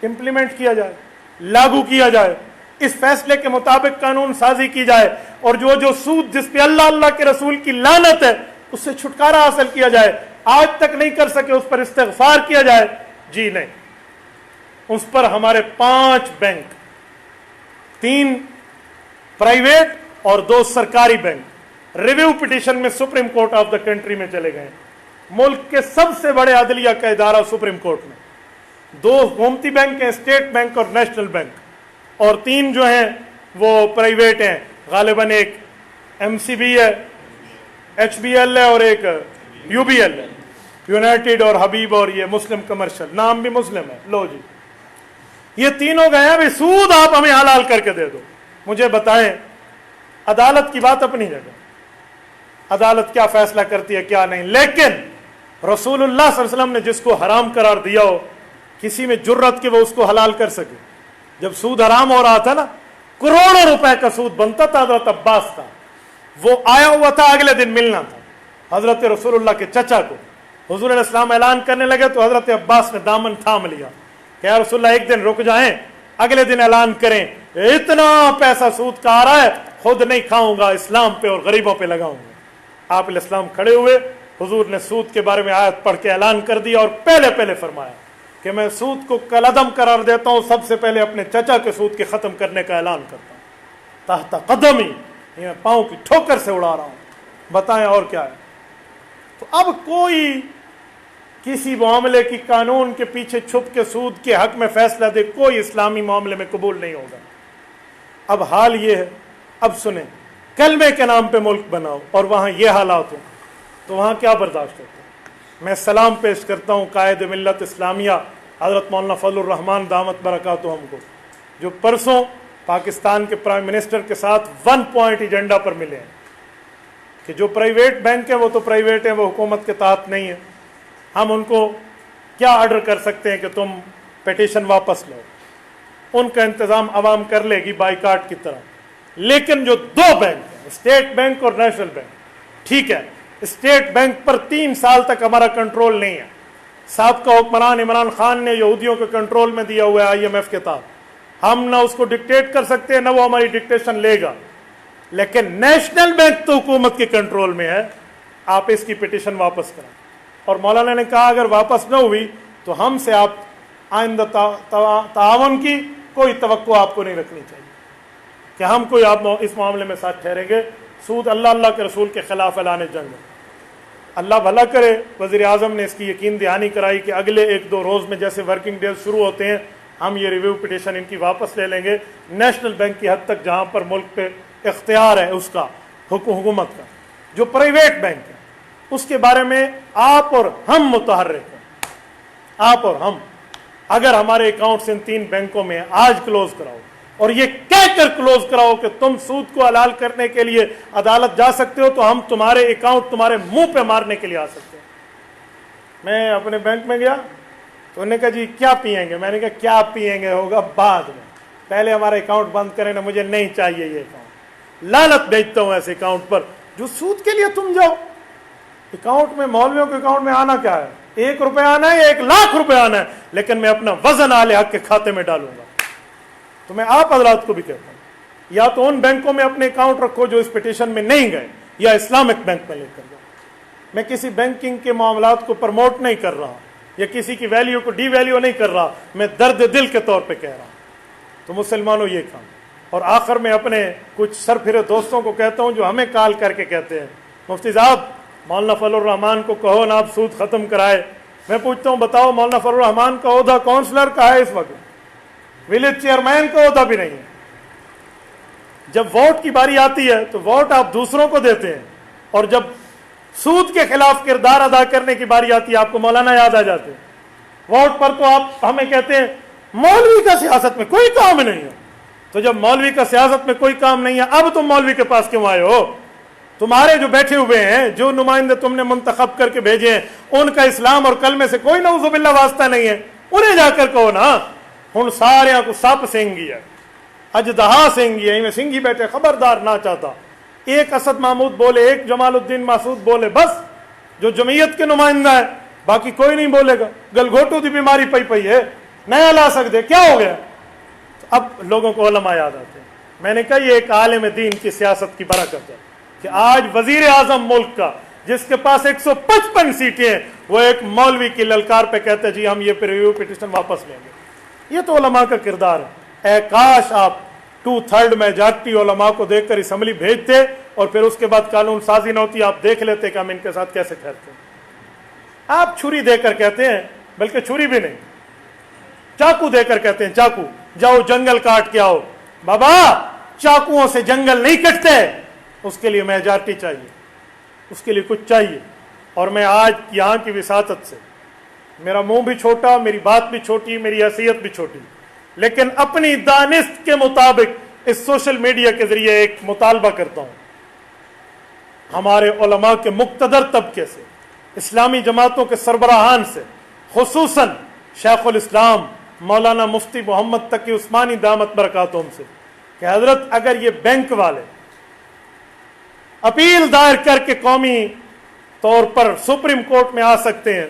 امپلیمنٹ کیا جائے, لاگو کیا جائے, اس فیصلے کے مطابق قانون سازی کی جائے, اور جو سود جس پہ اللہ کے رسول کی لعنت ہے اس سے چھٹکارا حاصل کیا جائے. آج تک نہیں کر سکے, اس پر استغفار کیا جائے. جی نہیں, اس پر ہمارے 5 بینک, 3 پرائیویٹ اور 2 سرکاری بینک ریویو پٹیشن میں supreme court of the country میں چلے گئے. ملک کے سب سے بڑے عدلیہ کا ادارہ سپریم کورٹ میں. 2 حکومتی بینک ہیں, اسٹیٹ بینک اور نیشنل بینک, اور 3 جو ہیں وہ پرائیویٹ ہیں. غالباً ایک MCB ہے, HBL ہے, اور ایک UBL ہے, یونائٹڈ اور حبیب, اور یہ مسلم کمرشل, نام بھی مسلم ہے. لو جی, یہ تینوں گئے ہیں بھی سود آپ ہمیں حلال کر کے دے دو. مجھے بتائیں, عدالت کی بات اپنی جگہ, عدالت کیا فیصلہ کرتی ہے کیا نہیں, لیکن رسول اللہ صلی اللہ علیہ وسلم نے جس کو حرام قرار دیا ہو, کسی میں جرت کہ وہ اس کو حلال کر سکے. جب سود حرام ہو رہا تھا نا, کروڑوں روپے کا سود بنتا تھا, حضرت عباس تھا, وہ آیا ہوا تھا, اگلے دن ملنا تھا حضرت رسول اللہ کے چچا کو. حضور علیہ السلام اعلان کرنے لگے تو حضرت عباس نے دامن تھام لیا کہ یا رسول اللہ ایک دن رک جائیں, اگلے دن اعلان کریں, اتنا پیسہ سود کا آ رہا ہے, خود نہیں کھاؤں گا, اسلام پہ اور غریبوں پہ لگاؤں گا. آپ علیہ السلام کھڑے ہوئے, حضور نے سود کے بارے میں آیت پڑھ کے اعلان کر دیا, اور پہلے فرمایا کہ میں سود کو کالعدم قرار دیتا ہوں, سب سے پہلے اپنے چچا کے سود کے ختم کرنے کا اعلان کرتا ہوں, تحت قدمی, میں پاؤں کی ٹھوکر سے اڑا رہا ہوں. بتائیں اور کیا ہے. تو اب کوئی کسی معاملے کی قانون کے پیچھے چھپ کے سود کے حق میں فیصلہ دے, کوئی اسلامی معاملے میں قبول نہیں ہوگا. اب حال یہ ہے, اب سنیں, کلمے کے نام پہ ملک بناؤ اور وہاں یہ حالات ہوں تو وہاں کیا برداشت ہوتا ہے. میں سلام پیش کرتا ہوں قائد ملت اسلامیہ حضرت مولانا فضل الرحمان دامت برکاتہم کو, جو پرسوں پاکستان کے پرائم منسٹر کے ساتھ 1 پوائنٹ ایجنڈا پر ملے ہیں کہ جو پرائیویٹ بینک ہیں وہ تو پرائیویٹ ہیں, وہ حکومت کے تحت نہیں ہیں. ہم ان کو کیا آرڈر کر سکتے ہیں کہ تم پیٹیشن واپس لو, ان کا انتظام عوام کر لے گی بائیکاٹ کی طرح. لیکن جو 2 بینک ہیں, اسٹیٹ بینک اور نیشنل بینک, ٹھیک ہے, اسٹیٹ بینک پر 3 سال تک ہمارا کنٹرول نہیں ہے. سابقہ حکمران عمران خان نے یہودیوں کے کنٹرول میں دیا ہوا ہے IMF کے تحت. ہم نہ اس کو ڈکٹیٹ کر سکتے ہیں, نہ وہ ہماری ڈکٹیشن لے گا. لیکن نیشنل بینک تو حکومت کے کنٹرول میں ہے, آپ اس کی پٹیشن واپس کریں. اور مولانا نے کہا اگر واپس نہ ہوئی تو ہم سے آپ آئندہ تعاون کی کوئی توقع آپ کو نہیں رکھنی چاہیے کہ ہم کوئی آپ اس معاملے میں ساتھ ٹھہریں گے. سود اللہ کے رسول کے خلاف اعلان جنگ ہے. اللہ بھلا کرے, وزیر اعظم نے اس کی یقین دہانی کرائی کہ اگلے 1-2 روز میں جیسے ورکنگ ڈیز شروع ہوتے ہیں ہم یہ ریویو پٹیشن ان کی واپس لے لیں گے. نیشنل بینک کی حد تک جہاں پر ملک پہ اختیار ہے اس کا, حکومت کا. جو پرائیویٹ بینک ہے اس کے بارے میں آپ اور ہم متحرک ہیں, آپ اور ہم. اگر ہمارے اکاؤنٹس ان 3 بینکوں میں آج کلوز کراؤ, اور یہ کہہ کر کلوز کراؤ کہ تم سود کو حلال کرنے کے لیے عدالت جا سکتے ہو, تو ہم تمہارے اکاؤنٹ تمہارے منہ پہ مارنے کے لیے آ سکتے ہیں. میں اپنے بینک میں گیا تو انہوں نے کہا جی کیا پئیں گے. میں نے کہا کیا پئیں گے ہوگا بعد میں, پہلے ہمارا اکاؤنٹ بند کریں نا, مجھے نہیں چاہیے یہ اکاؤنٹ. لعنت بھیجتا ہوں ایسے اکاؤنٹ پر جو سود کے لیے تم جاؤ. اکاؤنٹ میں, مولویوں کے اکاؤنٹ میں آنا کیا ہے, 1 روپے آنا ہے یا 1 لاکھ روپے آنا ہے, لیکن میں اپنا وزن اہل حق کے کھاتے میں ڈالوں گا. تو میں آپ حضرات کو بھی کہتا ہوں, یا تو ان بینکوں میں اپنے اکاؤنٹ رکھو جو اس پٹیشن میں نہیں گئے, یا اسلامک بینک میں لے کر جاؤ. میں کسی بینکنگ کے معاملات کو پروموٹ نہیں کر رہا, یا کسی کی ویلیو کو ڈی ویلیو نہیں کر رہا, میں درد دل کے طور پہ کہہ رہا ہوں. تو مسلمانوں یہ کام. اور آخر میں اپنے کچھ سرفرے دوستوں کو کہتا ہوں جو ہمیں کال کر کے کہتے ہیں مفتی صاحب مولانا فضل الرحمان کو کہو نا آپ سود ختم کرائے. میں پوچھتا ہوں بتاؤ مولانا فضل الرحمان کا عہدہ کونسلر کا ہے اس وقت, ولیج چیئرمین کا عہدہ بھی نہیں ہے. جب ووٹ کی باری آتی ہے تو ووٹ آپ دوسروں کو دیتے ہیں, اور جب سود کے خلاف کردار ادا کرنے کی باری آتی ہے آپ کو مولانا یاد آ جاتے ہیں. ووٹ پر تو آپ ہمیں کہتے ہیں مولوی کا سیاست میں کوئی کام نہیں ہے. تو جب مولوی کا سیاست میں کوئی کام نہیں ہے، اب تم مولوی کے پاس کیوں آئے ہو؟ تمہارے جو بیٹھے ہوئے ہیں، جو نمائندے تم نے منتخب کر کے بھیجے ہیں، ان کا اسلام اور کلمے سے کوئی نعوذ باللہ واسطہ نہیں ہے. انہیں جا کر کہو نا. ہن سارے کو سپ سنگھی ہے، اجدہا سنگھی ہے، سنگھی بیٹھے خبردار نہ چاہتا. ایک اسد محمود بولے، ایک جمال الدین مسعود بولے، بس جو جمعیت کے نمائندہ ہے، باقی کوئی نہیں بولے گا. گلگھوٹو دی بیماری پئی ہے، نیا لا سکتے، کیا ہو گیا؟ اب لوگوں کو علماء یاد آتے ہیں. میں نے کہا یہ ایک عالم دین کی سیاست کی برکت ہے کہ آج وزیر اعظم ملک کا، جس کے پاس 155 سیٹیں ہیں، وہ ایک مولوی کی للکار پہ کہتے ہیں جی ہم یہ ریویو پٹیشن واپس لیں گے. یہ تو علماء کا کردار ہے. اے کاش آپ 2/3 میجارٹی علماء کو دیکھ کر اسمبلی بھیجتے اور پھر اس کے بعد قانون سازی نہ ہوتی. آپ دیکھ لیتے کہ ہم ان کے ساتھ کیسے ٹھہرتے ہیں. آپ چھری دے کر کہتے ہیں، بلکہ چھری بھی نہیں، چاقو دے کر کہتے ہیں چاقو، جاؤ جنگل کاٹ کے آؤ. بابا چاقوؤں سے جنگل نہیں کٹتے، اس کے لیے میجارٹی چاہیے، اس کے لیے کچھ چاہیے. اور میں آج یہاں کی وساطت سے، میرا منہ بھی چھوٹا، میری بات بھی چھوٹی، میری حیثیت بھی چھوٹی، لیکن اپنی دانست کے مطابق اس سوشل میڈیا کے ذریعے ایک مطالبہ کرتا ہوں ہمارے علماء کے مقتدر طبقے سے، اسلامی جماعتوں کے سربراہان سے، خصوصاً شیخ الاسلام مولانا مفتی محمد تقی عثمانی دامت برکاتہم سے، کہ حضرت اگر یہ بینک والے اپیل دائر کر کے قومی طور پر سپریم کورٹ میں آ سکتے ہیں،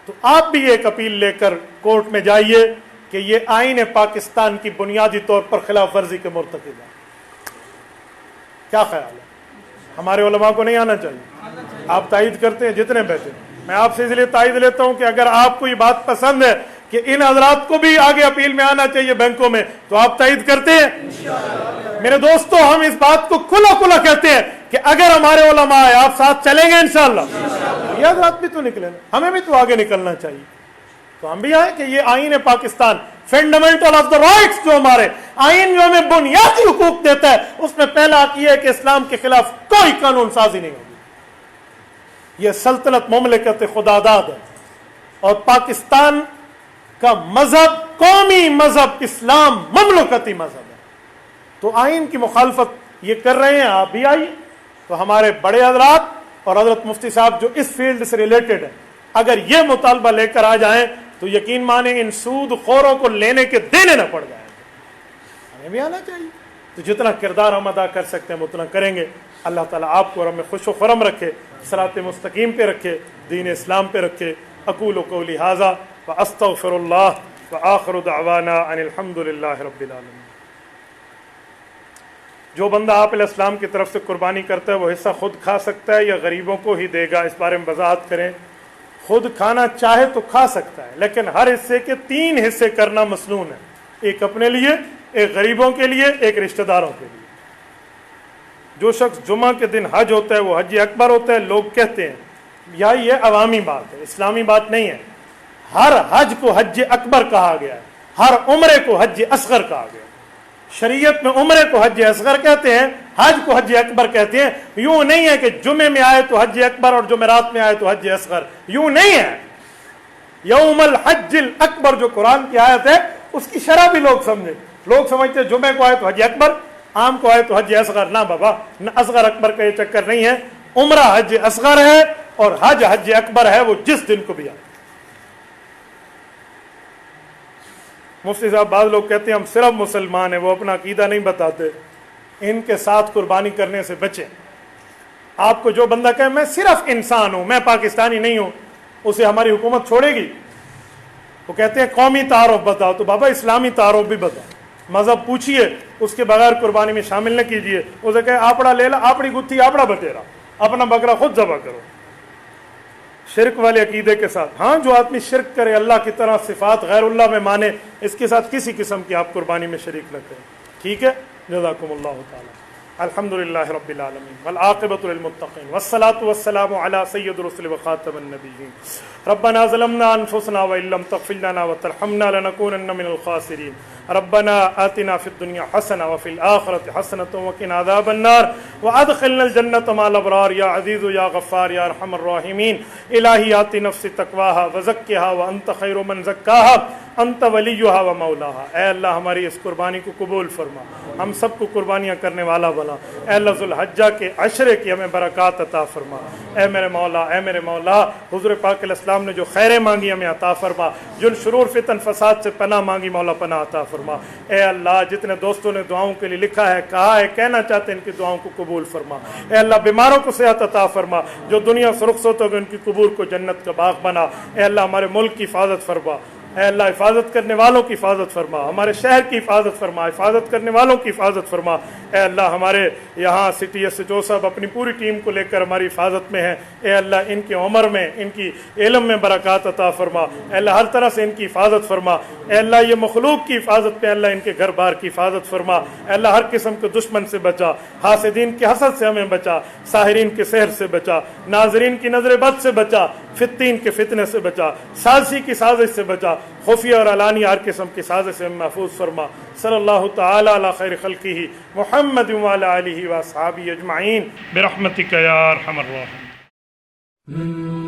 تو آپ بھی ایک اپیل لے کر کورٹ میں جائیے کہ یہ آئین پاکستان کی بنیادی طور پر خلاف ورزی کے مرتکب ہے. کیا خیال ہے؟ ہمارے علماء کو نہیں آنا چاہیے؟ آپ تائید کرتے ہیں جتنے بیٹھے. میں آپ سے اس لیے تائید لیتا ہوں کہ اگر آپ کو یہ بات پسند ہے کہ ان حضرات کو بھی آگے اپیل میں آنا چاہیے بینکوں میں، تو آپ تائید کرتے ہیں. میرے دوستو، ہم اس بات کو کھلا کھلا کہتے ہیں کہ اگر ہمارے علماء آئے آپ ساتھ چلیں گے انشاءاللہ. یہ حضرات بھی تو نکلیں، ہمیں بھی تو آگے نکلنا چاہیے. تو ہم بھی آئیں کہ یہ آئین Pakistan, fundamental of the rights, جو ہمارے آئین جو ہمیں بنیادی حقوق دیتا ہے، اس میں پہلا حق یہ ہے کہ اسلام کے خلاف کوئی قانون سازی نہیں ہوگی. یہ سلطنت مملکت خداداد ہے اور پاکستان کا مذہب، قومی مذہب اسلام مملکتی مذہب ہے. تو آئین کی مخالفت یہ کر رہے ہیں، آپ بھی آئیے. تو ہمارے بڑے حضرات اور حضرت مفتی صاحب جو اس فیلڈ سے ریلیٹڈ ہیں، اگر یہ مطالبہ لے کر آ جائیں تو یقین مانیں ان سود خوروں کو لینے کے دینے نہ پڑ جائیں. ہمیں بھی آنا چاہیے. تو جتنا کردار ہم ادا کر سکتے ہیں اتنا کریں گے. اللہ تعالیٰ آپ کو اور ہمیں خوش و خرم رکھے، صراط مستقیم پہ رکھے، دین اسلام پہ رکھے. اقول قولی ھذا واستغفر اللہ وآخر دعوانا ان الحمد للہ رب العالمین. جو بندہ آپ علیہ السلام کی طرف سے قربانی کرتا ہے وہ حصہ خود کھا سکتا ہے یا غریبوں کو ہی دے گا؟ اس بارے میں وضاحت کریں. خود کھانا چاہے تو کھا سکتا ہے، لیکن ہر حصے کے 3 حصے کرنا مسنون ہے. ایک اپنے لیے، ایک غریبوں کے لیے، ایک رشتہ داروں کے لیے. جو شخص جمعہ کے دن حج ہوتا ہے وہ حج اکبر ہوتا ہے. لوگ کہتے ہیں یا یہ عوامی بات ہے، اسلامی بات نہیں ہے. ہر حج کو حج اکبر کہا گیا ہے، ہر عمرے کو حج اصغر کہا گیا ہے. شریعت میں عمرے کو حج اصغر کہتے ہیں، حج کو حج اکبر کہتے ہیں. یوں نہیں ہے کہ جمعے میں آئے تو حج اکبر اور جمعرات میں آئے تو حج اصغر، یوں نہیں ہے. یوم الحج الاکبر جو قرآن کی آیت ہے اس کی شرح بھی لوگ سمجھے. لوگ سمجھتے ہیں جمعے کو آئے تو حج اکبر، عام کو آئے تو حج اصغر. نہ بابا، نہ اصغر اکبر کا یہ چکر نہیں ہے. عمرہ حج اصغر ہے اور حج حج اکبر ہے، وہ جس دن کو بھی آئے. مفتی صاحب بعض لوگ کہتے ہیں ہم صرف مسلمان ہیں، وہ اپنا عقیدہ نہیں بتاتے. ان کے ساتھ قربانی کرنے سے بچیں. آپ کو جو بندہ کہے میں صرف انسان ہوں، میں پاکستانی نہیں ہوں، اسے ہماری حکومت چھوڑے گی؟ وہ کہتے ہیں قومی تعارف بتاؤ، تو بابا اسلامی تعارف بھی بتاؤ. مذہب پوچھیے، اس کے بغیر قربانی میں شامل نہ کیجیے. اسے کہے آپڑا لے لا، آپڑی گتھی آپڑا بٹیرا، اپنا بکرا خود ذبح کرو. شرک والے عقیدے کے ساتھ. ہاں، جو آدمی شرک کرے، اللہ کی طرح صفات غیر اللہ میں مانے، اس کے ساتھ کسی قسم کی آپ قربانی میں شریک نہ کریں. ٹھیک ہے؟ جزاکم اللہ تعالی. الحمد للہ رب العالمین والعاقبۃ للمتقین والصلاۃ والسلام علی سید الرسل وخاتم النبیین. ربنا ظلمنا انفسنا وان لم تغفر لنا وترحمنا لنکونن من الخاسرین. ربنا آتنا فی الدنیا حسنہ وفی الآخرۃ حسنۃ وقنا عذاب النار وادخلنا الجنۃ مع الابرار یا عزیز یا غفار یا ارحم الراحمین۔ الہی آت نفس تقواها وزکھا وانت خیر من زکاها انت ولیہا و مولاہا۔ اے اللہ ہماری اس قربانی کو قبول فرما، ہم سب کو قربانیاں کرنے والا بنا۔ اے اللہ ذوالحجہ کے عشرے کی ہمیں برکات عطا فرما۔ اے میرے مولا، اے میرے مولا، حضور پاک علیہ السلام نے جو خیریں مانگی ہمیں عطا فرما، جن شرور فتن فساد سے پناہ مانگی مولا پناہ عطا فرما۔ اے اللہ جتنے دوستوں نے دعاؤں کے لیے لکھا ہے، کہا ہے، کہنا چاہتے ہیں، ان کی دعاؤں کو قبول فرما۔ اے اللہ بیماروں کو صحت عطا فرما، جو دنیا سے رخصت ہو گئے ان کی قبور کو جنت کا باغ بنا۔ اے اللہ ہمارے ملک کی حفاظت فرما، اے اللہ حفاظت کرنے والوں کی حفاظت فرما، ہمارے شہر کی حفاظت فرما، حفاظت کرنے والوں کی حفاظت فرما۔ اے اللہ ہمارے یہاں سٹی ایس ایچ او صاحب اپنی پوری ٹیم کو لے کر ہماری حفاظت میں ہیں۔ اے اللہ ان کی عمر میں، ان کی علم میں برکات عطا فرما۔ اے اللہ ہر طرح سے ان کی حفاظت فرما۔ اے اللہ یہ مخلوق کی حفاظت پہ اللہ ان کے گھر بار کی حفاظت فرما۔ اے اللہ ہر قسم کے دشمن سے بچا، حاسدین کے حسد سے ہمیں بچا، ساحرین کے سحر سے بچا، ناظرین کی نظر بد سے بچا، فتین کے فتنے سے بچا، سازشی کی سازش سے بچا، خفیہ اور علانیہ ہر قسم کی سازش سے محفوظ فرما۔ صلی اللہ تعالی علی خیر خلقہ محمد وعلی آلہ واصحابہ اجمعین برحمتک یا ارحم الراحمین۔